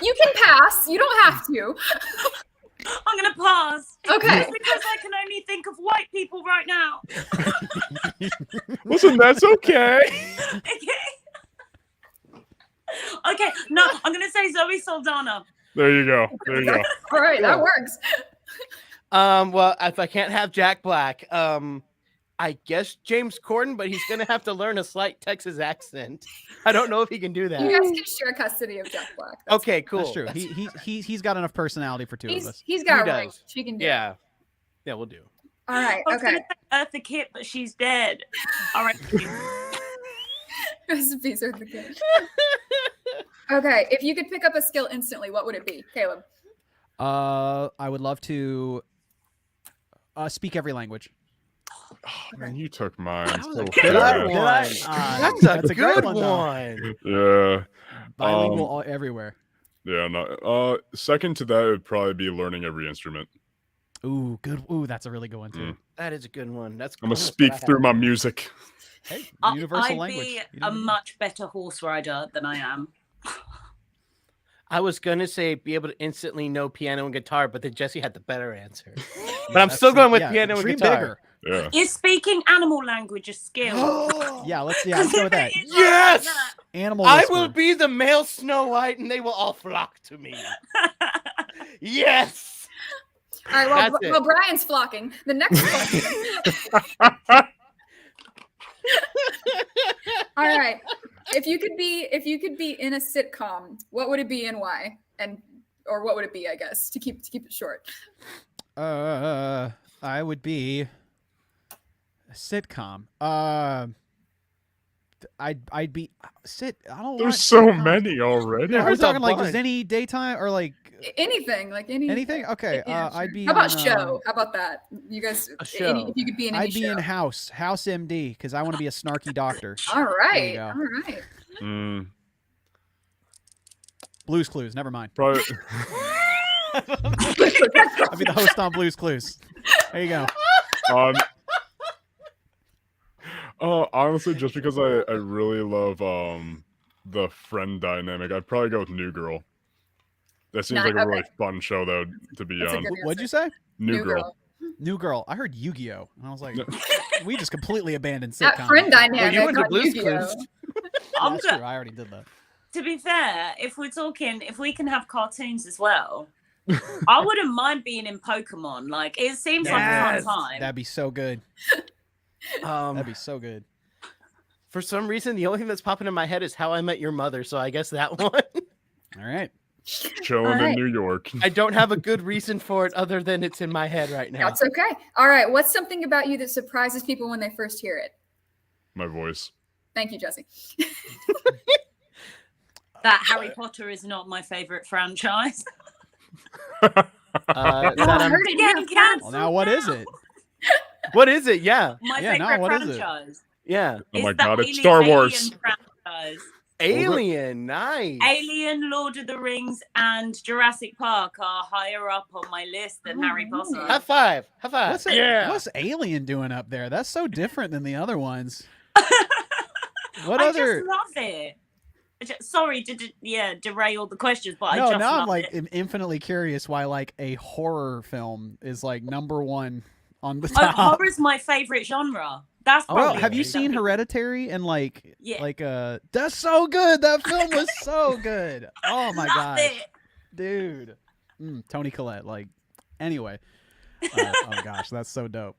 You can pass. You don't have to. I'm gonna pass. Okay. It's because I can only think of white people right now. Listen, that's okay. Okay, no, I'm gonna say Zoe Saldana. There you go. There you go. All right, that works. Well, if I can't have Jack Black, I guess James Corden, but he's gonna have to learn a slight Texas accent. I don't know if he can do that. You guys can share custody of Jack Black. That's Okay, cool. That's true. He's got enough personality for two of us. He's got He a range. does. She can do it. Yeah, we'll do. All right. I was Okay. gonna say Eartha Kitt, but she's dead. All right. Recipes are the good. Okay. If you could pick up a skill instantly, what would it be, Caleb? I would love to speak every language. Oh, man, you took mine. That was So a fast. good one. That's a great good one, though. one. Yeah. Bilingual everywhere. Yeah. No. Second to that would probably be learning every instrument. Ooh, good. Ooh, that's a really good one too. Mm. That is a good one. That's. I'm gonna almost speak what I through have. my music. Hey, I'd universal language. be You a don't need- much better horse rider than I am. I was gonna say be able to instantly know piano and guitar, but then Jesse had the better answer. But I'm still going with piano and dream guitar. Yeah. Is speaking animal language a skill? Yeah, let's go with that. It's like Yes! that. Animal I whisper. will be the male Snow White, and they will all flock to me. Yes. All right. Well, That's it. well, Brian's flocking. The next question. All right. If you could be in a sitcom, what would it be and why? Or what would it be, I guess, to keep it short. I would be a sitcom. I'd be sit. I don't. There's want so sitcoms. many already. Are we There's a talking like bunch. just any daytime or like Anything, like anything? Okay. Yeah, I'd sure. be. How about in, show? How about that? You guys, A show. if you could be in any I'd be show. in House MD because I want to be a snarky doctor. All right. go. All right. Mm, Blues Clues. Never mind. probably. I'd be the host on Blues Clues. There you go. Honestly, just because I really love the friend dynamic, I'd probably go with New Girl. That seems like a really fun show though to be That's a on. good What'd you say? New Girl. New Girl. I heard Yu-Gi-Oh, and I was like, No. we just completely abandoned That sitcom. friend Well, dynamic you went to on Blue's Yu-Gi-Oh. Clues. I'm That's go- true. I already did that. To be fair, if we can have cartoons as well, I wouldn't mind being in Pokemon. Like it seems like a Yes. fun time. That'd be so good. That'd be so good. For some reason, the only thing that's popping in my head is How I Met Your Mother. So I guess that one. All right. Chilling All right. in New York. I don't have a good reason for it other than it's in my head right now. That's okay. All right. What's something about you that surprises people when they first hear it? My voice. Thank you, Jesse. That Harry Potter is not my favorite franchise. That Oh, I I'm- heard it Getting now. cancelled Well, now what is now. it? what is it? Yeah. My Yeah, no, favorite what is it? franchise. Yeah. Oh my is the god, it's Alien- Star Alien Wars. franchise. Alien. Nice. Alien, Lord of the Rings, and Jurassic Park are higher up on my list than Harry Oh, Potter. High five. High five. What's it? Yeah. What's Alien doing up there? That's so different than the other ones. What I other? just love it. Sorry to derail the questions, but I No, just now I'm love like it. infinitely curious why like a horror film is like number one on the Oh, top. horror's my favorite genre. That's Well, probably have you it. seen Hereditary and like Yeah. that's so good. That film was so good. Oh my Love gosh, it. dude. Tony Collette. Like, anyway. Oh gosh, that's so dope.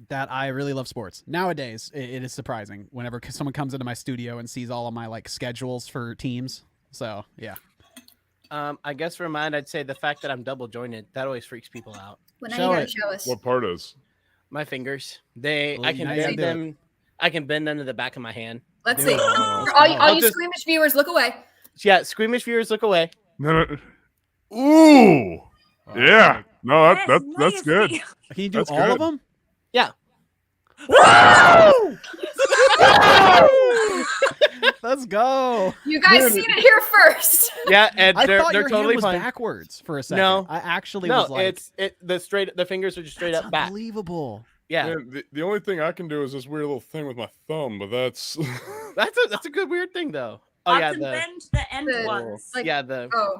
That I really love sports. Nowadays, it is surprising whenever someone comes into my studio and sees all of my like schedules for teams. So yeah. I guess for mine, I'd say the fact that I'm double jointed. That always freaks people out. Well, now Show you gotta it. show us. What part is? My fingers. Well, I can now you gotta bend do it. them. I can bend them to the back of my hand. Let's Do see. it. For all you I'll just- squeamish viewers, look away. Yeah, squeamish viewers, look away. No. Ooh. Oh, Yeah. No, Yes, that's good. nice. Can you do That's all of good. them? Yeah. Let's go. You guys seen it here first. Yeah, and I they're thought your totally hand was fine. backwards for a second. No. I actually No, was like, the fingers are just straight that's up back. unbelievable. Yeah, Man, the only thing I can do is this weird little thing with my thumb, but that's that's a good weird thing though. Oh I yeah, can bend the end the- ones. like- yeah the Oh,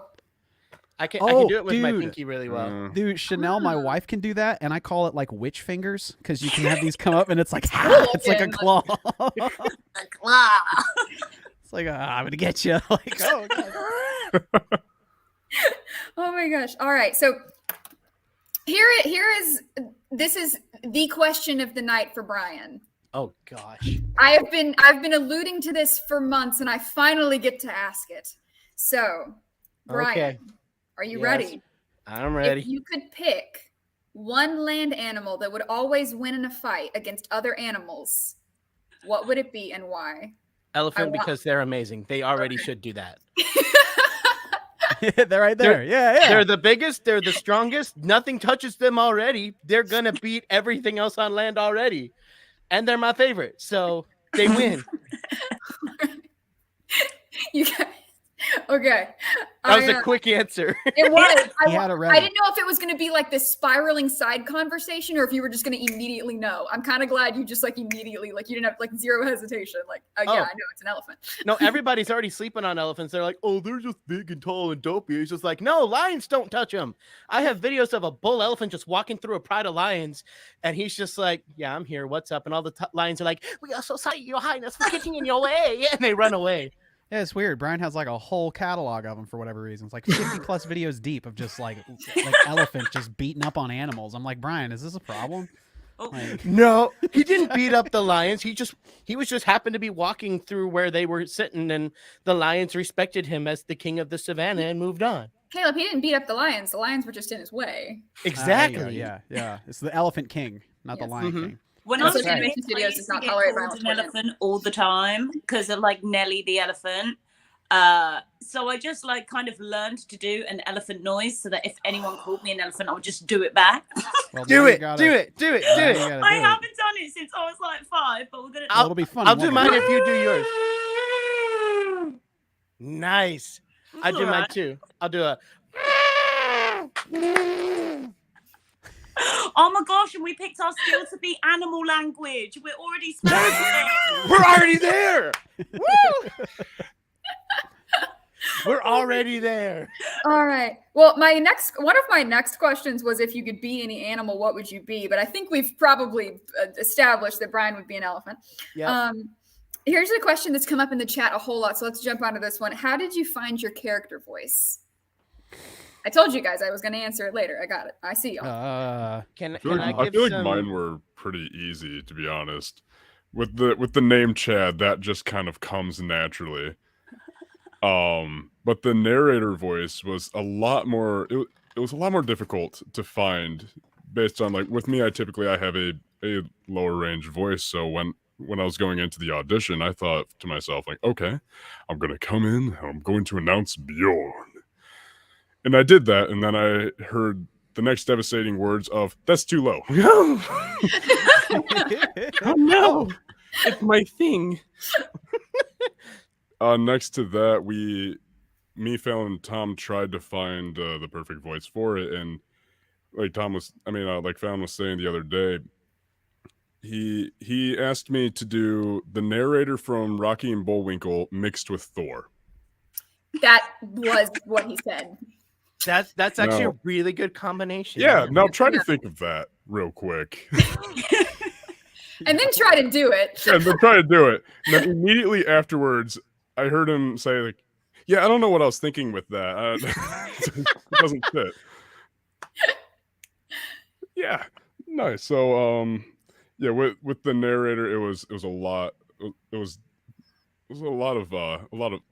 I can Oh, do it with my dude. pinky really well. Dude, Chanel, my wife can do that, and I call it like witch fingers because you can have these come up and it's like it's like a claw. Like, ah. It's like I'm gonna get you. Like, oh God. oh my gosh. All right. So this is the question of the night for Brian. Oh gosh. I've been alluding to this for months, and I finally get to ask it. So, Brian, Okay. are you Yes. ready? I'm ready. If you could pick one land animal that would always win in a fight against other animals, what would it be and why? Elephant want- because they're amazing. They already should do that. They're right there. Yeah. They're the biggest. They're the strongest. Nothing touches them already. They're gonna beat everything else on land already, and they're my favorite. So they win. You guys, okay. That was I, a quick answer. It was. He had it I ready. didn't know if it was going to be like this spiraling side conversation or if you were just going to immediately know. I'm kind of glad you just like immediately, like you didn't have like zero hesitation. Like, yeah, Oh. I know it's an elephant. No, everybody's already sleeping on elephants. They're like, oh, they're just big and tall and dopey. It's just like, no, lions don't touch them. I have videos of a bull elephant just walking through a pride of lions, and he's just like, yeah, I'm here. What's up? And all the lions are like, we are so sorry, Your Highness, for getting in your way. And they run away. Yeah, it's weird. Brian has like a whole catalog of them for whatever reason. It's like 50 plus videos deep of just like elephants just beating up on animals. I'm like, Brian, is this a problem? Oh. Like, No, he didn't beat up the lions. He was just happened to be walking through where they were sitting, and the lions respected him as the king of the savannah and moved on. Caleb, he didn't beat up the lions. The lions were just in his way. there you go. Exactly. Yeah. It's the Elephant King, not the Yes. Lion Mhm. King. When Also, I was Animation young, Studios I does used to not get tolerate called violence an toward elephant all the time because of like Nelly the elephant. So I just like kind of learned to do an elephant noise so that if anyone called me an elephant, I would just do it back. Well, Do now you it, gotta- do it, do it, do now you it. gotta I do it. haven't done it since I was like 5, but we're gonna. Well, it'll be fun. I'll won't do it? mine if you do yours. Nice. I do mine Alright. too. I'll do a. Oh my gosh! And we picked our skill to be animal language. We're already smashing it. We're already there. Woo! We're already there. All right. Well, one of my next questions was if you could be any animal, what would you be? But I think we've probably established that Brian would be an elephant. Yeah. Here's a question that's come up in the chat a whole lot. So let's jump onto this one. How did you find your character voice? I told you guys I was going to answer it later. I got it. I see y'all. Can I feel I like, give some? mine were pretty easy, to be honest. With the name Chad, that just kind of comes naturally. But the narrator voice was a lot more. It was a lot more difficult to find, based on like with me. I have a lower range voice, so when I was going into the audition, I thought to myself like, okay, I'm gonna come in, I'm going to announce Bjorn. And I did that, and then I heard the next devastating words of, that's too low. Oh no! It's my thing. Next to that, me, Fallon, and Tom tried to find the perfect voice for it, and like Fallon was saying the other day, he asked me to do the narrator from Rocky and Bullwinkle mixed with Thor. That was what he said. That's actually No. a really good combination. Yeah, now try to Yeah. think of that real quick. And then try to do it. And then try to do it. And then immediately afterwards, I heard him say like, Yeah, I don't know what I was thinking with that. It doesn't fit. Yeah, nice. So, yeah, with the narrator, it was a lot. It was a lot of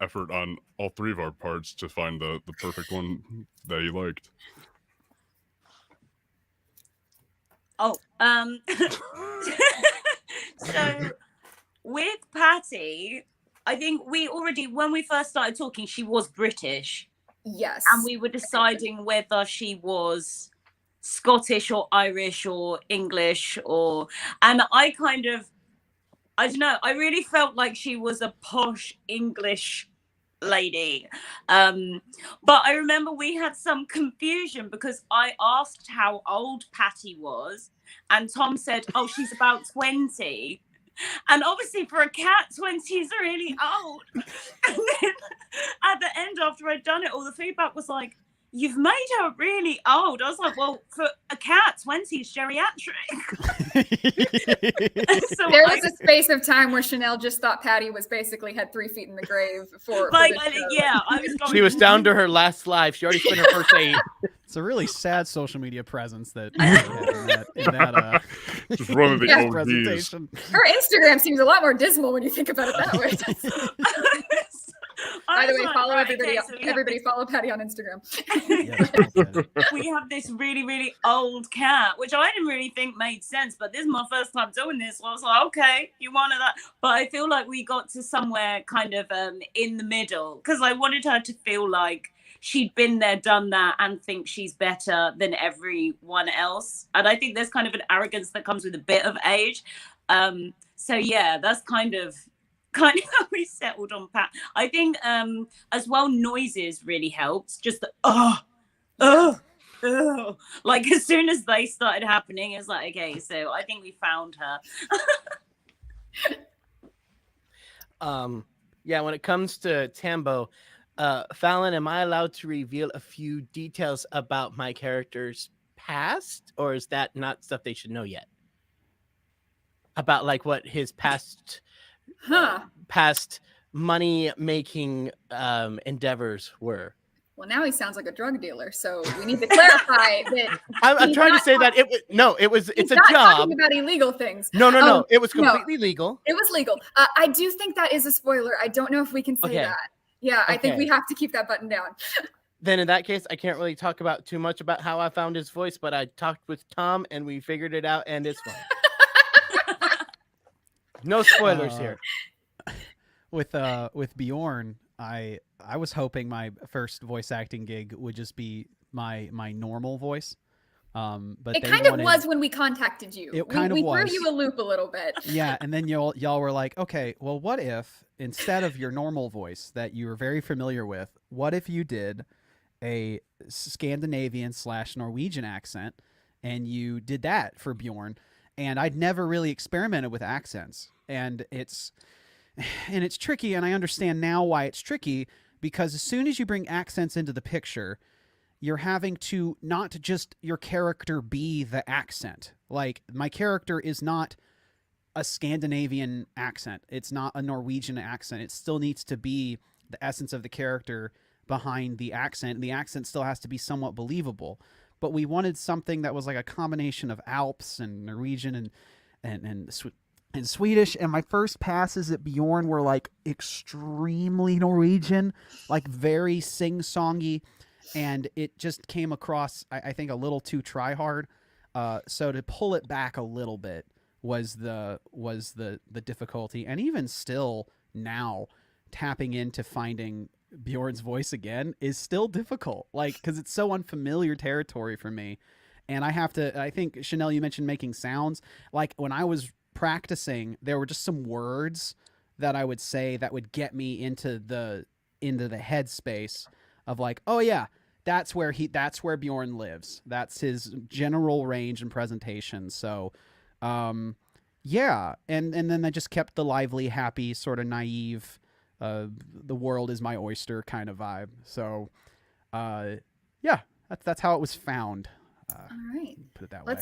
effort on all three of our parts to find the perfect one that you liked. Oh, so with Patty, I think we already, when we first started talking, she was British. Yes. And we were deciding whether she was Scottish or Irish or English and I don't know, I really felt like she was a posh English lady. But I remember we had some confusion because I asked how old Patty was, and Tom said, oh, she's about 20. And obviously for a cat, 20 is really old. And then at the end, after I'd done it, all the feedback was like, you've made her really old. I was like, well, for a cat, 20 is geriatric. So there was a space of time where Chanel just thought Patty was basically had 3 feet in the grave for like, for the yeah, I was going. She was down to her last life. She already spent her first 8. It's a really sad social media presence that you had in that Just one of the Yeah. OGs. presentation. Her Instagram seems a lot more dismal when you think about it that way. By the way, follow everybody. Everybody follow Patty on Instagram. Yes, we have this really, really old cat, which I didn't really think made sense, but this is my first time doing this, so I was like, okay, you wanted that. But I feel like we got to somewhere kind of in the middle, because I wanted her to feel like she'd been there, done that, and think she's better than everyone else. And I think there's kind of an arrogance that comes with a bit of age. So yeah, that's kind of how we settled on Pat. I think as well, noises really helped. Just the like as soon as they started happening, it's like, okay, so I think we found her. Yeah, when it comes to Tambo, Fallon, am I allowed to reveal a few details about my character's past, or is that not stuff they should know yet? About like what his past money making endeavors were. Well, now he sounds like a drug dealer, so we need to clarify that. I'm trying to say that it's a not job. Talking about illegal things. No, it was completely legal. It was legal. I do think that is a spoiler. I don't know if we can say that. Yeah, I think we have to keep that button down. Then in that case, I can't really talk about too much about how I found his voice, but I talked with Tom and we figured it out, and it's fine. No spoilers here. With Bjorn, I was hoping my first voice acting gig would just be my normal voice. But it kind of was when we contacted you. It kind of we was. threw you a loop a little bit. Yeah, and then y'all were like, okay, well, what if instead of your normal voice that you were very familiar with, what if you did a Scandinavian / Norwegian accent, and you did that for Bjorn? And I'd never really experimented with accents, and it's tricky, and I understand now why it's tricky, because as soon as you bring accents into the picture, you're having to not just your character be the accent. Like, my character is not a Scandinavian accent. It's not a Norwegian accent. It still needs to be the essence of the character behind the accent, and the accent still has to be somewhat believable. But we wanted something that was like a combination of Alps and Norwegian and Swedish. And my first passes at Bjorn were like extremely Norwegian, like very sing-songy, and it just came across, I think, a little too try-hard. So to pull it back a little bit was the difficulty. And even still now, tapping into finding Bjorn's voice again is still difficult, like, because it's so unfamiliar territory for me. And I think, Chanel, you mentioned making sounds. Like, when I was practicing, there were just some words that I would say that would get me into the headspace of like, oh yeah, that's where Bjorn lives. That's his general range and presentation. So yeah, and then I just kept the lively, happy, sort of naive, the world is my oyster kind of vibe. So yeah, that's how it was found. All right. Put it that way.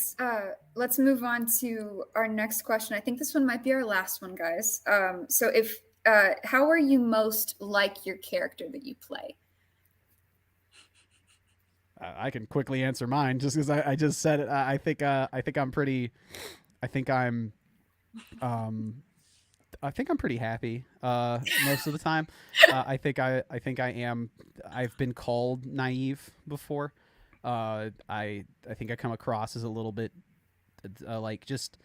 Let's move on to our next question. I think this one might be our last one, guys. So if how are you most like your character that you play? I can quickly answer mine just because I just said it. I think I'm pretty. I think I'm pretty happy most of the time. I think I am. I've been called naive before. I think I come across as a little bit like just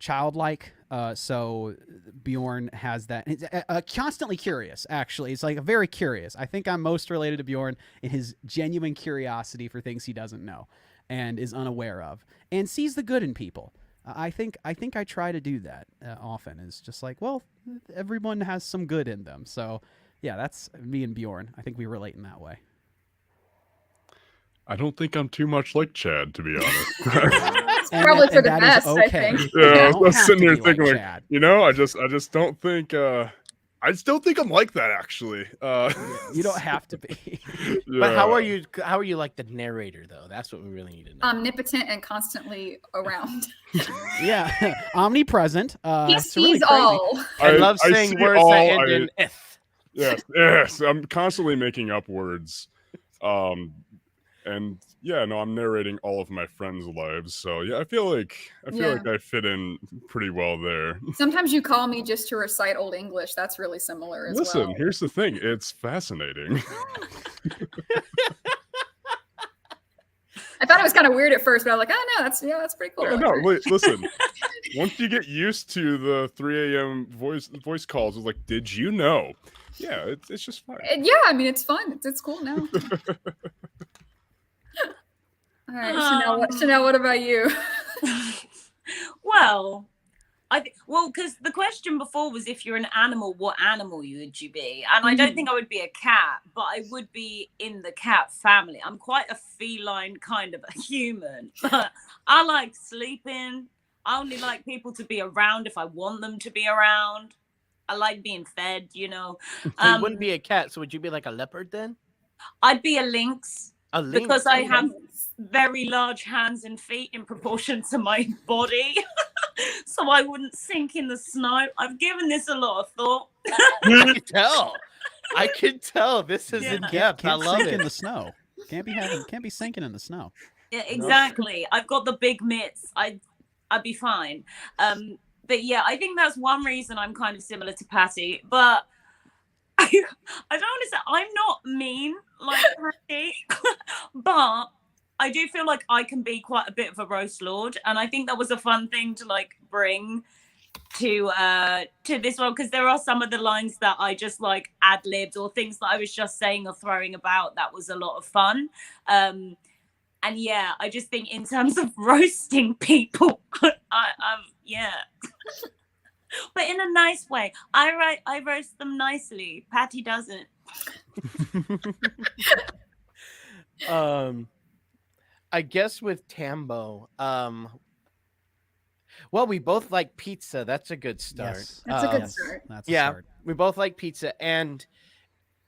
childlike. So Bjorn has that. He's constantly curious, actually. It's like very curious. I think I'm most related to Bjorn in his genuine curiosity for things he doesn't know and is unaware of and sees the good in people. I think I try to do that often. Is just like, well, everyone has some good in them. So yeah, that's me and Bjorn. I think we relate in that way. I don't think I'm too much like Chad, to be honest. Probably for the best, okay. I think. Yeah, I was have sitting to here be thinking, like like, Chad. I just don't think. I still think I'm like that, actually. You don't have to be. But how are you? How are you like the narrator though? That's what we really need to know. Omnipotent and constantly around. Yeah, omnipresent. He it's really sees crazy. all. I love saying see words all, that end in "eth." Yes. I'm constantly making up words. And yeah, no, I'm narrating all of my friends' lives. So yeah, I feel like I fit in pretty well there. Sometimes you call me just to recite Old English. That's really similar as Listen, well. here's the thing. It's fascinating. I thought it was kind of weird at first, but I was like, oh no, that's pretty cool. Yeah, no, listen. Once you get used to the 3 a.m. voice calls, it's like, did you know? Yeah, it's just fine. Yeah, I mean, it's fun. It's cool now. All right, Chanel, what about you? Well, because the question before was if you're an animal, what animal would you be? And I don't think I would be a cat, but I would be in the cat family. I'm quite a feline kind of a human. I like sleeping. I only like people to be around if I want them to be around. I like being fed, So you wouldn't be a cat. So would you be like a leopard then? I'd be a lynx. A lynx? Because I have very large hands and feet in proportion to my body. So I wouldn't sink in the snow. I've given this a lot of thought. I can tell. This is in depth. I love sink it. in the snow. Can't be sinking in the snow. Yeah, exactly. I've got the big mitts. I'd be fine. But yeah, I think that's one reason I'm kind of similar to Patty. But I don't want to say I'm not mean like Patty, but I do feel like I can be quite a bit of a roast lord, and I think that was a fun thing to like bring to this one, because there are some of the lines that I just like ad-libbed, or things that I was just saying or throwing about. That was a lot of fun. And yeah, I just think in terms of roasting people, yeah. But in a nice way. I roast them nicely. Patty doesn't. I guess with Tambo, well, we both like pizza. That's a good start. Yes. That's a good start. That's a Yeah, start. we both like pizza, and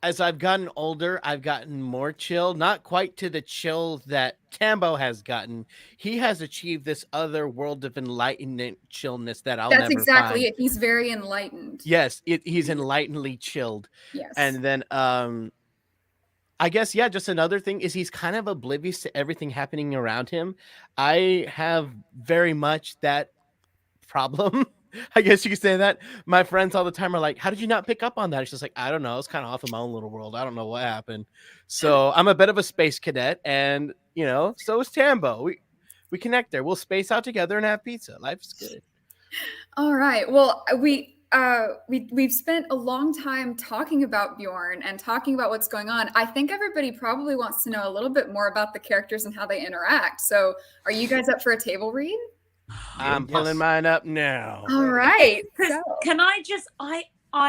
as I've gotten older, I've gotten more chill. Not quite to the chill that Tambo has gotten. He has achieved this other world of enlightenment chillness that I'll never That's exactly find. it. He's very enlightened. Yes, he's enlightenedly chilled. Yes. And then I guess, yeah, just another thing is he's kind of oblivious to everything happening around him. I have very much that problem. I guess you could say that. My friends all the time are like, how did you not pick up on that? It's just like, I don't know. It's kind of off in my own little world. I don't know what happened. So I'm a bit of a space cadet, and so is Tambo. We connect there. We'll space out together and have pizza. Life's good. All right. Well, we've spent a long time talking about Bjorn and talking about what's going on. I think everybody probably wants to know a little bit more about the characters and how they interact. So are you guys up for a table read? I'm pulling mine up now. All right. Can I just, I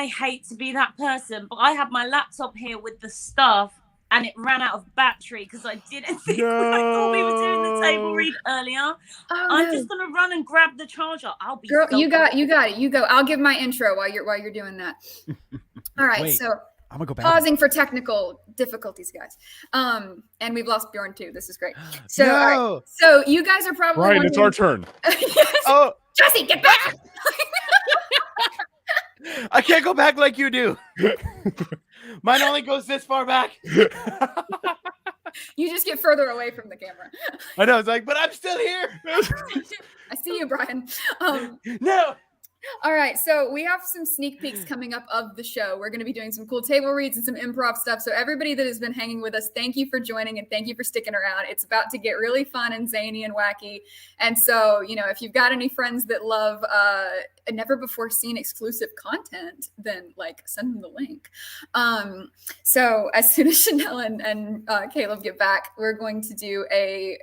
hate to be that person, but I have my laptop here with the stuff and it ran out of battery because I didn't think when I thought we were doing the table read earlier. I'm just gonna run and grab the charger. I'll be Girl, so you got it. You go. I'll give my intro while you're doing that. All right. Wait, so I'm gonna go back. pausing for technical difficulties, guys. And we've lost Bjorn too. This is great. So, all right. So you guys are probably Ryan, it's our turn. Yes. Oh, Jesse, get back! I can't go back like you do. Mine only goes this far back. You just get further away from the camera. I know. It's like, but I'm still here. I see you, Brian. No. All right, so we have some sneak peeks coming up of the show. We're going to be doing some cool table reads and some improv stuff. So everybody that has been hanging with us, thank you for joining and thank you for sticking around. It's about to get really fun and zany and wacky. And so, if you've got any friends that love never before seen exclusive content, then send them the link. So as soon as Chanel and Caleb get back, we're going to do a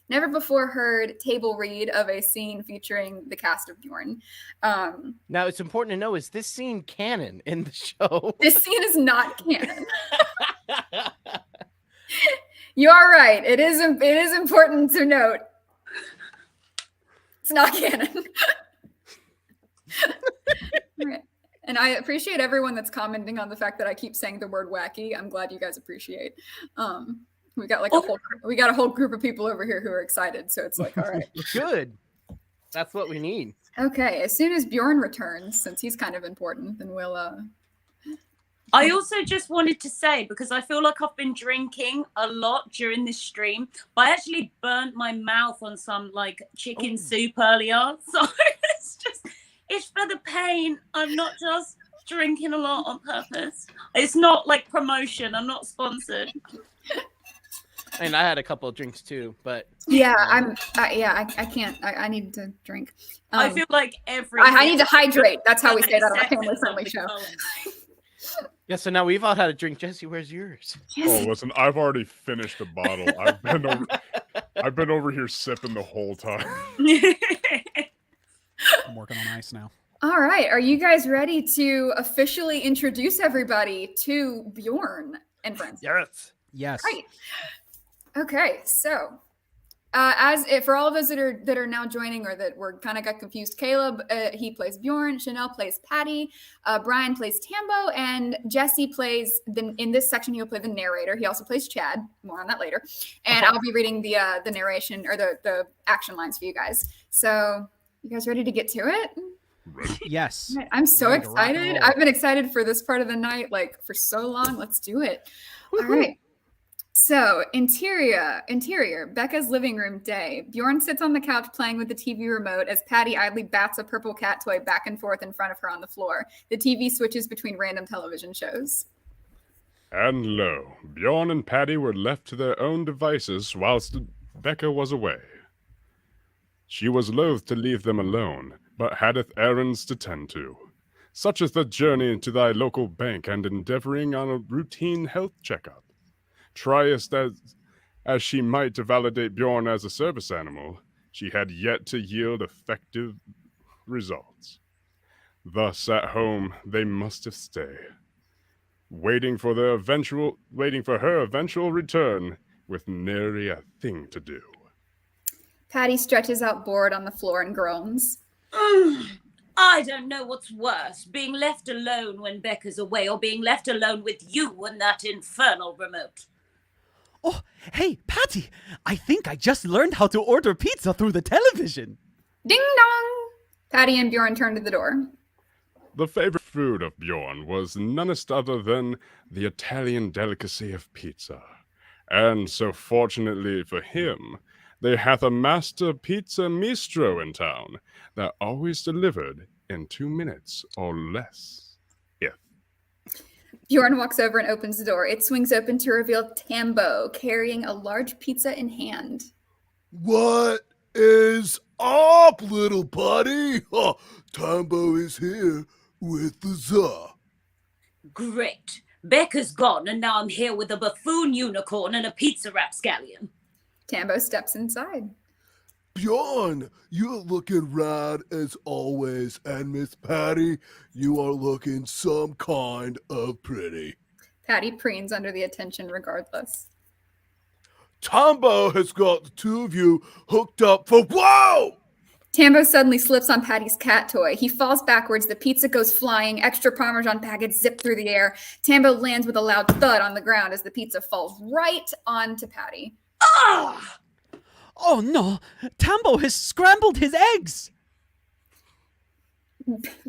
never before heard table read of a scene featuring the cast of Bjorn. Now, it's important to know, is this scene canon in the show? This scene is not canon. You are right. It is important to note. It's not canon. Right. And I appreciate everyone that's commenting on the fact that I keep saying the word wacky. I'm glad you guys appreciate. We got a whole group of people over here who are excited. So it's all right. Good. That's what we need. Okay. As soon as Bjorn returns, since he's kind of important, then we'll. I also just wanted to say, because I feel like I've been drinking a lot during this stream, but I actually burnt my mouth on some chicken soup earlier. So it's for the pain. I'm not just drinking a lot on purpose. It's not promotion. I'm not sponsored. And I had a couple of drinks too, but yeah, I can't. I need to drink. I feel like I need to hydrate. That's how we say that on our family-friendly show. Yeah, so now we've all had a drink. Jesse, where's yours? Oh, listen, I've already finished a bottle. I've been over here sipping the whole time. I'm working on ice now. All right, are you guys ready to officially introduce everybody to Bjorn and friends? Yes. Right. Okay, so for all of those that are now joining or that were kind of got confused, Caleb he plays Bjorn, Chanel plays Patty, Brian plays Tambo, and Jesse plays in this section he'll play the narrator. He also plays Chad. More on that later. And I'll be reading the narration or the action lines for you guys. So you guys ready to get to it? Yes. I'm so excited. I've been excited for this part of the night for so long. Let's do it. All right. So, interior, Becca's living room day. Bjorn sits on the couch playing with the TV remote as Patty idly bats a purple cat toy back and forth in front of her on the floor. The TV switches between random television shows. And lo, Bjorn and Patty were left to their own devices whilst Becca was away. She was loath to leave them alone, but haddeth errands to tend to, such as the journey to thy local bank and endeavoring on a routine health checkup. Tryest as she might to validate Bjorn as a service animal, she had yet to yield effective results. Thus, at home, they must have stayed, waiting for her eventual return, with nary a thing to do. Patty stretches out bored on the floor and groans. I don't know what's worse, being left alone when Becca's away or being left alone with you and that infernal remote. Oh, hey, Patty, I think I just learned how to order pizza through the television. Ding dong! Patty and Bjorn turn to the door. The favorite food of Bjorn was none other than the Italian delicacy of pizza. And so fortunately for him, they hath a master pizza maestro in town that always delivered in 2 minutes or less. Bjorn walks over and opens the door. It swings open to reveal Tambo carrying a large pizza in hand. What is up, little buddy? Tambo is here with the Za. Great. Becca's gone, and now I'm here with a buffoon unicorn and a pizza rapscallion. Tambo steps inside. Bjorn, you're looking rad as always, and Miss Patty, you are looking some kind of pretty. Patty preens under the attention regardless. Tambo has got the two of you hooked up for whoa! Tambo suddenly slips on Patty's cat toy. He falls backwards. The pizza goes flying. Extra Parmesan packets zip through the air. Tambo lands with a loud thud on the ground as the pizza falls right onto Patty. Ah! Oh no, Tambo has scrambled his eggs.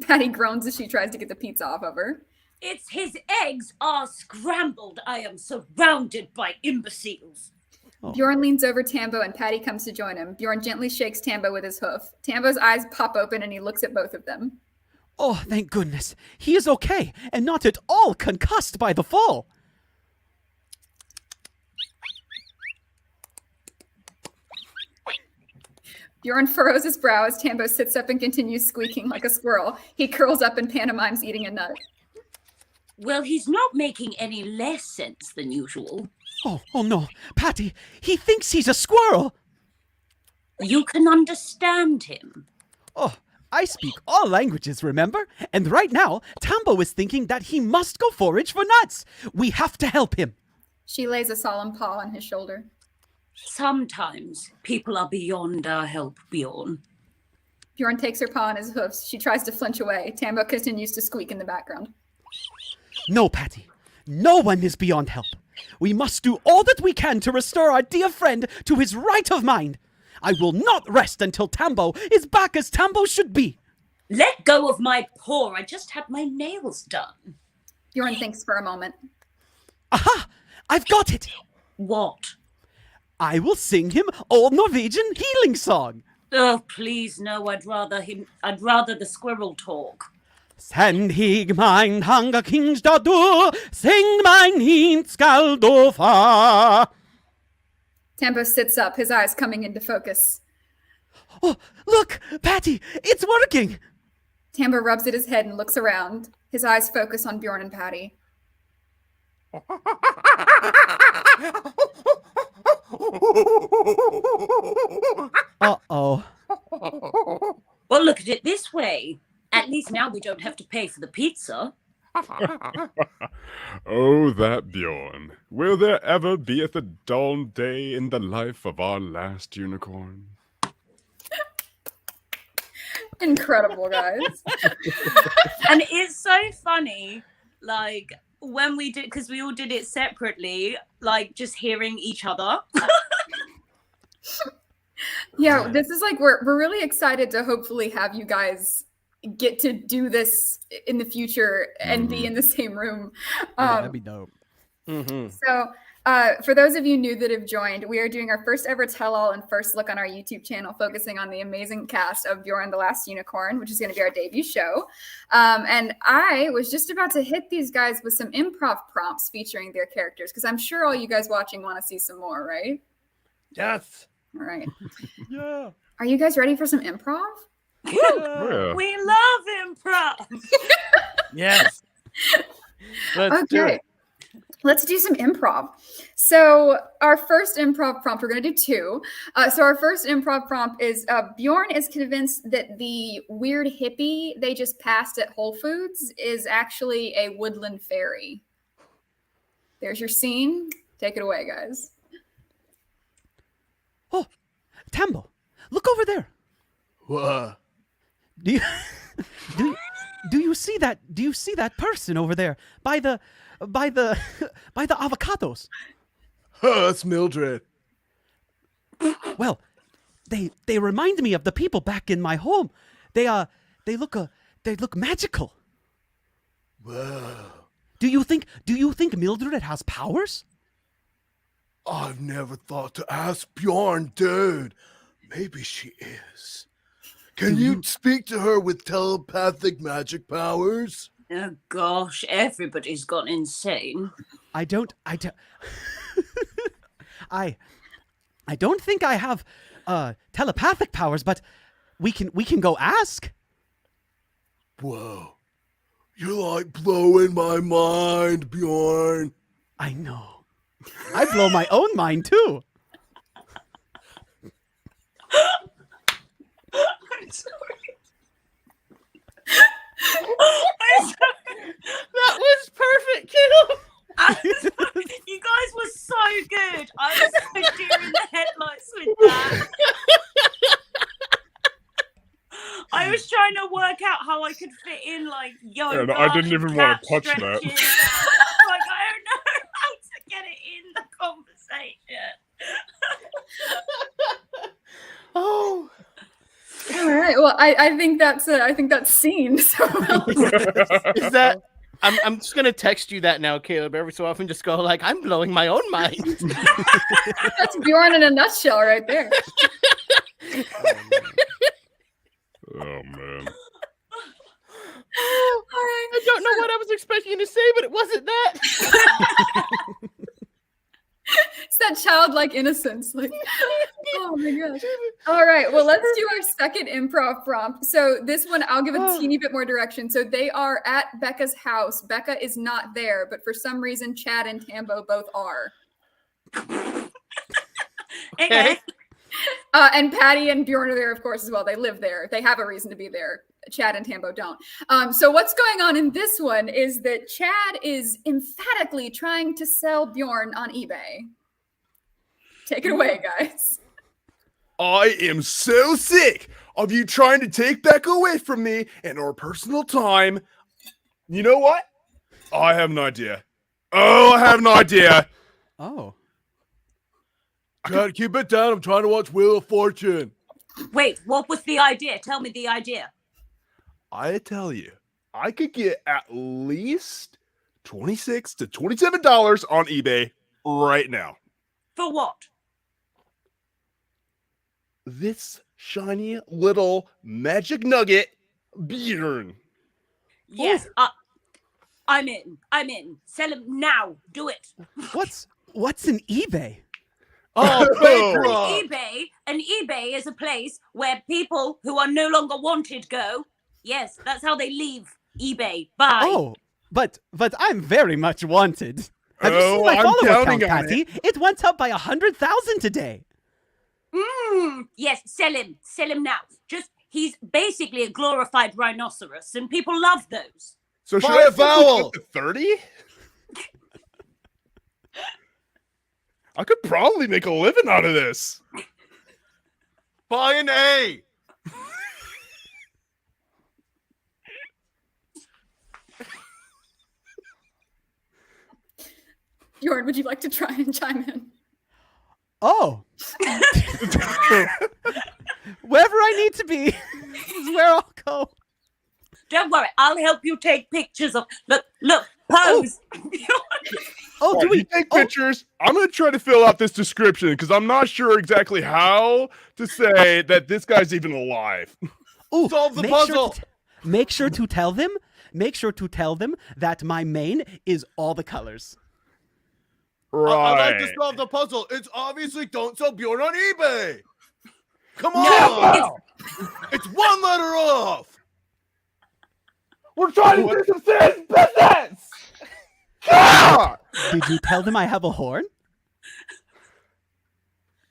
Patty groans as she tries to get the pizza off of her. It's his eggs are scrambled. I am surrounded by imbeciles. Oh. Bjorn leans over Tambo and Patty comes to join him. Bjorn gently shakes Tambo with his hoof. Tambo's eyes pop open and he looks at both of them. Oh, thank goodness. He is okay and not at all concussed by the fall. Bjorn furrows his brow as Tambo sits up and continues squeaking like a squirrel. He curls up and pantomimes eating a nut. Well, he's not making any less sense than usual. Oh no, Patty, he thinks he's a squirrel. You can understand him. Oh, I speak all languages, remember? And right now, Tambo is thinking that he must go forage for nuts. We have to help him. She lays a solemn paw on his shoulder. Sometimes people are beyond our help, Bjorn. Bjorn takes her paw on his hoofs. She tries to flinch away. Tambo continues to squeak in the background. No, Patty. No one is beyond help. We must do all that we can to restore our dear friend to his right of mind. I will not rest until Tambo is back as Tambo should be. Let go of my paw. I just had my nails done. Bjorn thinks for a moment. Aha! I've got it! What? I will sing him Old Norwegian healing song. Oh, please, no. I'd rather the squirrel talk. Send hig mein hanga kingsta du, sing mein hint skal du fa. Tambo sits up, his eyes coming into focus. Oh, look, Patty, it's working. Tambo rubs at his head and looks around. His eyes focus on Bjorn and Patty. Uh-oh. Well, look at it this way. At least now we don't have to pay for the pizza. Oh, that Bjorn. Will there ever be a dull day in the life of our last unicorn? Incredible, guys. And it's so funny, like, when we did, because we all did it separately, like, just hearing each other. Yeah, this is like, we're really excited to hopefully have you guys get to do this in the future and be in the same room. Yeah, that'd be dope. So for those of you new that have joined, we are doing our first ever tell-all and first look on our YouTube channel, focusing on the amazing cast of Bjorn the Last Unicorn, which is going to be our debut show. And I was just about to hit these guys with some improv prompts featuring their characters, because I'm sure all you guys watching want to see some more, right? Yes. All right. Yeah. Are you guys ready for some improv? Yeah. We love improv. Yes. Let's do Okay. it. Let's do some improv. So our first improv prompt, we're going to do two. So our first improv prompt is Bjorn is convinced that the weird hippie they just passed at Whole Foods is actually a woodland fairy. There's your scene. Take it away, guys. Oh, Tambo, look over there. What? Do you see that? Do you see that person over there by the avocados? Oh, that's Mildred. Well, they remind me of the people back in my home. They look magical. Wow. Do you think Mildred has powers? I've never thought to ask Bjorn, dude. Maybe she is. Can you speak to her with telepathic magic powers? Oh gosh, everybody's gone insane. I don't think I have telepathic powers, but we can go ask. Whoa. You're like blowing my mind, Bjorn. I know. I blow my own mind too. I'm sorry. I'm sorry. That was perfect, kiddo. I'm sorry. You guys were so good. I was so deer in the headlights with that. I was trying to work out how I could fit in like yoga. Yeah, no, I didn't even want to touch that. stretches. Like I don't know how to get it in the conversation. Oh. All right. Well, I think that's seen. So Is that? I'm just gonna text you that now, Caleb. Every so often, just go like, "I'm blowing my own mind." that's Bjorn in a nutshell, right there. Oh man. All right. I don't know what I was expecting to say, but it wasn't that. It's that childlike innocence. Like, oh my gosh. All right. Well, let's do our second improv prompt. So this one, I'll give a teeny bit more direction. So they are at Becca's house. Becca is not there, but for some reason, Chad and Tambo both are. Okay. And Patty and Bjorn are there, of course, as well. They live there. They have a reason to be there. Chad and Tambo don't. So what's going on in this one is that Chad is emphatically trying to sell Bjorn on eBay. Take it away, guys. I am so sick of you trying to take Becca away from me and our personal time. You know what? I have an idea. Oh, I have an idea. Oh. Gotta keep it down. I'm trying to watch Wheel of Fortune. Wait, what was the idea? Tell me the idea. I tell you, I could get at least $26 to $27 on eBay right now. For what? This shiny little magic nugget, Bjorn. Yes, I'm in. Sell him now. Do it. What's an eBay? Oh, An eBay is a place where people who are no longer wanted go. Yes, that's how they leave eBay. Bye. Oh, but I'm very much wanted. Have you seen Oh, my I'm follower counting count, on Patty? It went up by 100,000 today. Yes, sell him now. He's basically a glorified rhinoceros, and people love those. So should Buy I a vowel. up to 30? I could probably make a living out of this. Buy an A. Bjorn, would you like to try and chime in? Oh. Wherever I need to be is where I'll go. Don't worry, I'll help you take pictures of. Look, pose. Oh, do You we take pictures? I'm going to try to fill out this description because I'm not sure exactly how to say that this guy's even alive. Ooh, Solve the make puzzle. Make sure to tell them that my mane is all the colors. Right. I'd like to solve the puzzle. It's obviously don't sell Bjorn on eBay. Come on. It's one letter off. We're trying to do some serious business. Did you tell them I have a horn?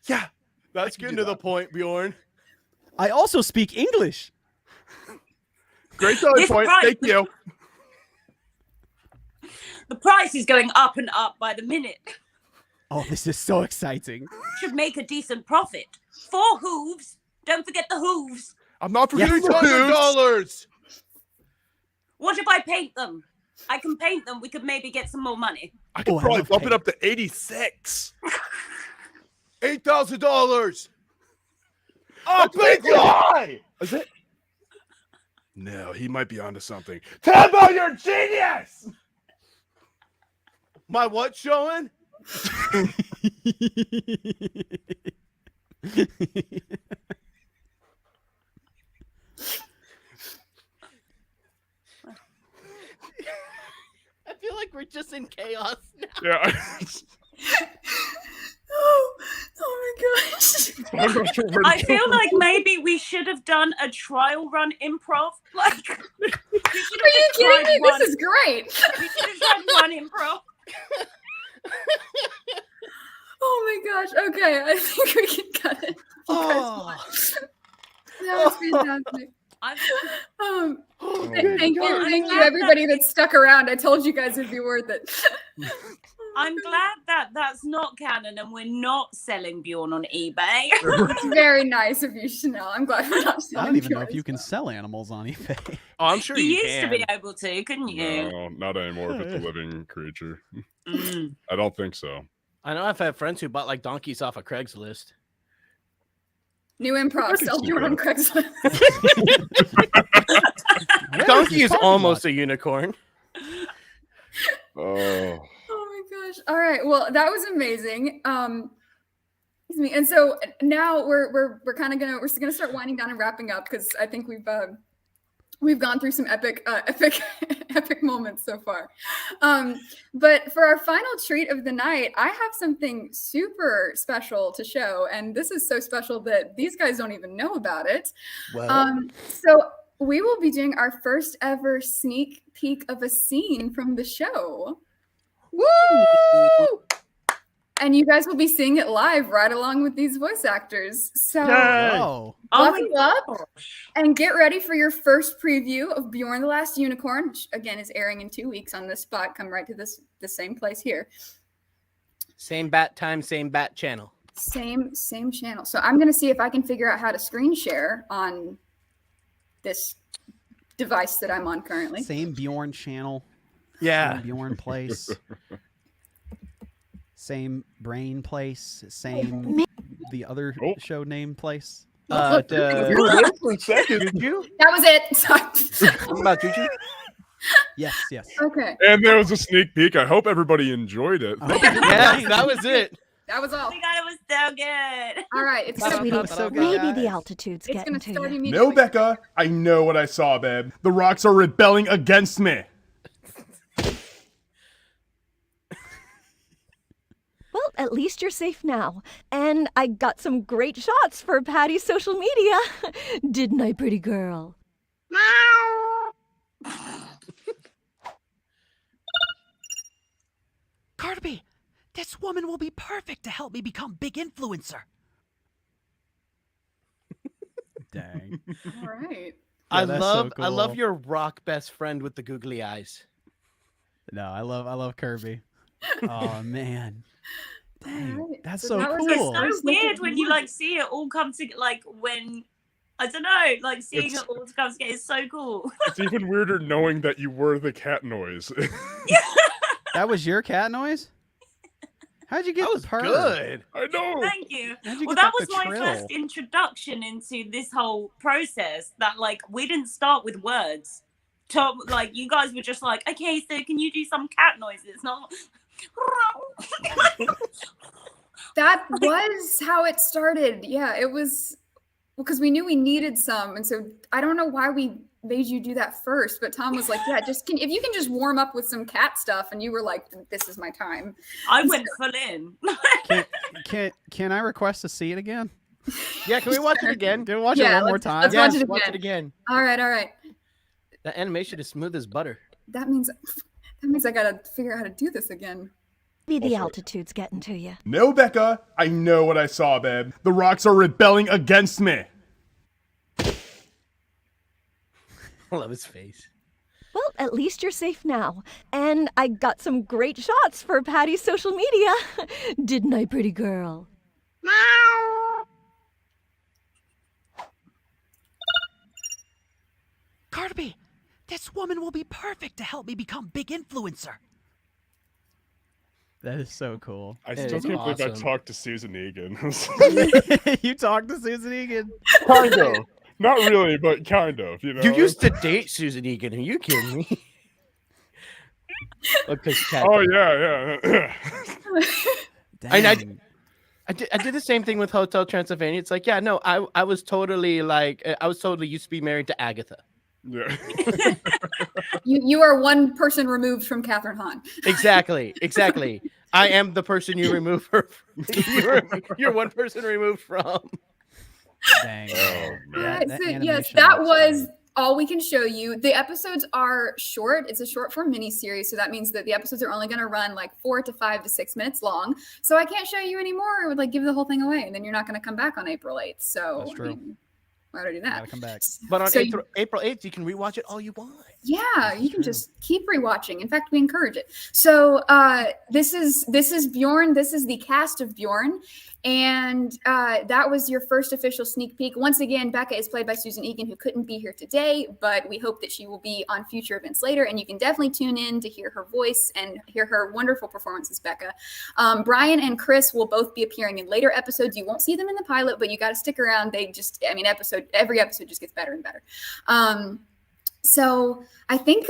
Yeah. That's getting to the point, Bjorn. I also speak English. Great selling This point. price- Thank you. The price is going up and up by the minute. Oh, this is so exciting. Should make a decent profit. 4 hooves. Don't forget the hooves. I'm not forgetting the $300. hooves. What if I paint them? I can paint them. We could maybe get some more money. I could Oh, I probably love bump it paint. up to 86. $8,000. Oh, big guy! Is it? No, he might be onto something. Tambo, you're a genius! My what showing? I feel like we're just in chaos now. Yeah. Oh my gosh. I'm not sure where to I go. feel like maybe we should have done a trial run improv. Like, we should Are you have kidding me? tried This is great. We should have tried one improv. Oh my gosh. Okay, I think we can cut it. You guys want. That was fantastic. Thank you, Well, thank you, I'm everybody that stuck around. I told you guys it'd be worth it. I'm glad that that's not canon and we're not selling Bjorn on eBay. It's very nice of you, Chanel. I'm glad we're not I selling don't even know yours. if you can sell animals on eBay. Oh, I'm sure You you used can. to be able to, couldn't you? No, not anymore if it's a living creature. Mm. I don't think so. I know I've had friends who bought like donkeys off of Craigslist. New improv, can sell see Bjorn on that. Craigslist. Donkey is parking almost lot? a unicorn. Oh, Oh my gosh. All right. Well, that was amazing. Excuse me. And so now we're kind of gonna start winding down and wrapping up because I think we've gone through some epic moments so far. But for our final treat of the night, I have something super special to show, and this is so special that these guys don't even know about it. So we will be doing our first ever sneak peek of a scene from the show. Woo! And you guys will be seeing it live right along with these voice actors. So Oh, buckle up and get ready for your first preview of Bjorn the Last Unicorn, which again is airing in 2 weeks on this spot. Come right to the same place here. Same bat time, same bat channel. Same channel. So I'm gonna see if I can figure out how to screen share on this device that I'm on currently. same Bjorn channel. Yeah. Same Bjorn place. Same brain place. Same the other Oh. show name place. you were there for a second. Juju? That was it. What about Juju? Yes. Okay, And there was a sneak peek. I hope everybody enjoyed it. Oh, Yeah, that was it. that was Oh all. my god, it was so good. All right, it's Sweetie, gonna, so good, Maybe guys. the altitude's it's getting gonna to start you. immediately. No, Becca, I know what I saw, babe. The rocks are rebelling against me. Well, at least you're safe now. And I got some great shots for Patty's social media. Didn't I, pretty girl? Carby, this woman will be perfect to help me become big influencer. Dang. All right. I that's so love cool. your rock best friend with the googly eyes. No, I love Kirby. Oh man. Dang, All right, that's so so that was cool. our It's so weird snippet. when you like see it all come together. Like when I don't know, like seeing It's- it all come together is so cool. It's even weirder knowing that you were the cat noise. That was your cat noise? How'd you get That was the purr? good. I know. Thank you. How'd you Well, get that the was my trill? first introduction into this whole process. That like we didn't start with words. Tom, like you guys were just like, okay, so can you do some cat noises? Not. That was how it started. Yeah, it was because we knew we needed some, and so I don't know why we made you do that first. But Tom was like, "Yeah, if you can just warm up with some cat stuff," and you were like, "This is my time." I went full in. Can I request to see it again? Yeah, can we watch it again? Can we watch Yeah, it one more let's time? watch Yes, it watch again. it again. All right. That animation is smooth as butter. That means I gotta figure out how to do this again. Maybe the Also- altitude's getting to you. No, Becca, I know what I saw, babe. The rocks are rebelling against me. I love his face. Well, at least you're safe now. And I got some great shots for Patty's social media. Didn't I, pretty girl? Carby, this woman will be perfect to help me become big influencer. That is so cool. I It still is can't believe I awesome. talked to Susan Egan. You talked to Susan Egan. Kind of. Not really, but kind of, you know? You used to date Susan Egan. Are you kidding me? Okay, cat. Oh, yeah. Dang. I did the same thing with Hotel Transylvania. It's like, yeah, no, I was totally used to be married to Agatha. Yeah. You are one person removed from Catherine Hahn. Exactly. I am the person you remove her from. You're one person removed from. Dang. Oh, All man. right, that so yes, animation that looks was great. all we can show you. The episodes are short. It's a short form mini series, so that means that the episodes are only going to run like 4 to 5 to 6 minutes long. So I can't show you anymore. It would like give the whole thing away, and then you're not going to come back on April 8th. So That's true. why would I do that? Gotta come back. But on So April 8th, you can rewatch it all you want. Yeah, you can just keep rewatching. In fact, we encourage it. So this is Bjorn. This is the cast of Bjorn, and that was your first official sneak peek. Once again, Becca is played by Susan Egan, who couldn't be here today, but we hope that she will be on future events later, and you can definitely tune in to hear her voice and hear her wonderful performance as Becca. Brian and Kris will both be appearing in later episodes. You won't see them in the pilot, but you got to stick around. They just, I mean, every episode just gets better and better. So I think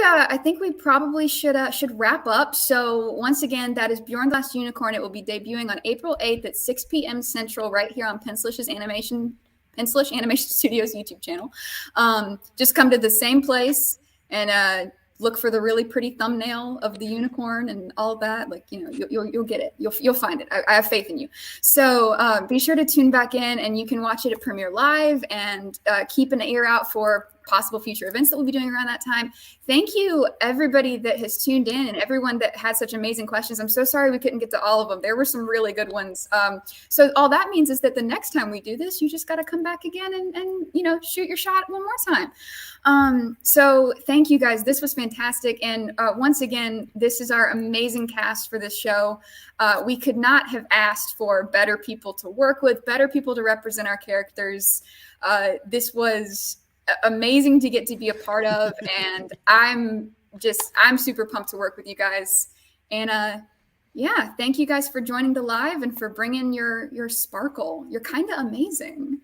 we probably should wrap up. So once again, that is Bjorn's Last Unicorn. It will be debuting on April 8th at 6 p.m. Central right here on Pencilish Animation Studios YouTube channel. Just come to the same place and look for the really pretty thumbnail of the unicorn and all that. Like, you know, you'll get it. You'll find it. I have faith in you. So be sure to tune back in, and you can watch it at Premiere Live, and keep an ear out for possible future events that we'll be doing around that time. Thank you, everybody that has tuned in and everyone that had such amazing questions. I'm so sorry we couldn't get to all of them. There were some really good ones. So all that means is that the next time we do this, you just got to come back again and you know, shoot your shot one more time. So thank you guys. This was fantastic. And once again, this is our amazing cast for this show. We could not have asked for better people to work with, better people to represent our characters. This was amazing to get to be a part of, and I'm super pumped to work with you guys. And yeah, thank you guys for joining the live and for bringing your sparkle. You're kind of amazing.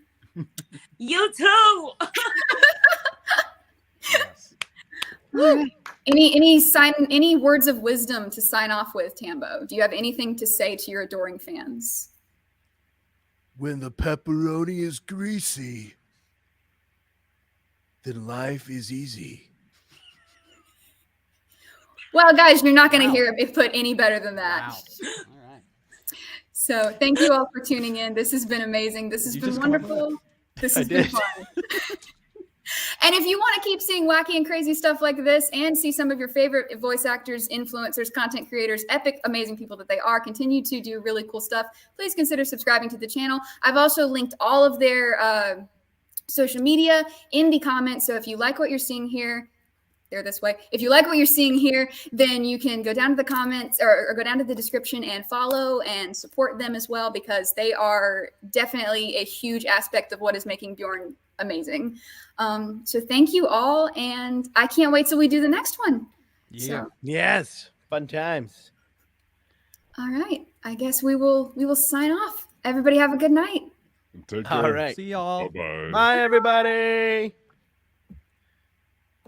You too. Any words of wisdom to sign off with, Tambo? Do you have anything to say to your adoring fans? When the pepperoni is greasy, then life is easy. Well, guys, you're not going to hear it put any better than that. Wow. All right. So thank you all for tuning in. This has been amazing. This has been wonderful. This has been fun. And if you want to keep seeing wacky and crazy stuff like this and see some of your favorite voice actors, influencers, content creators, epic, amazing people that they are, continue to do really cool stuff, please consider subscribing to the channel. I've also linked all of their social media in the comments. So if you like what you're seeing here, they're this way. If you like what you're seeing here, then you can go down to the comments or go down to the description and follow and support them as well, because they are definitely a huge aspect of what is making Bjorn amazing. So thank you all, and I can't wait till we do the next one. Yeah. So, Yes, fun times. all right, I guess we will sign off. Everybody have a good night. Take care. All right. See y'all. Bye-bye. Bye, everybody.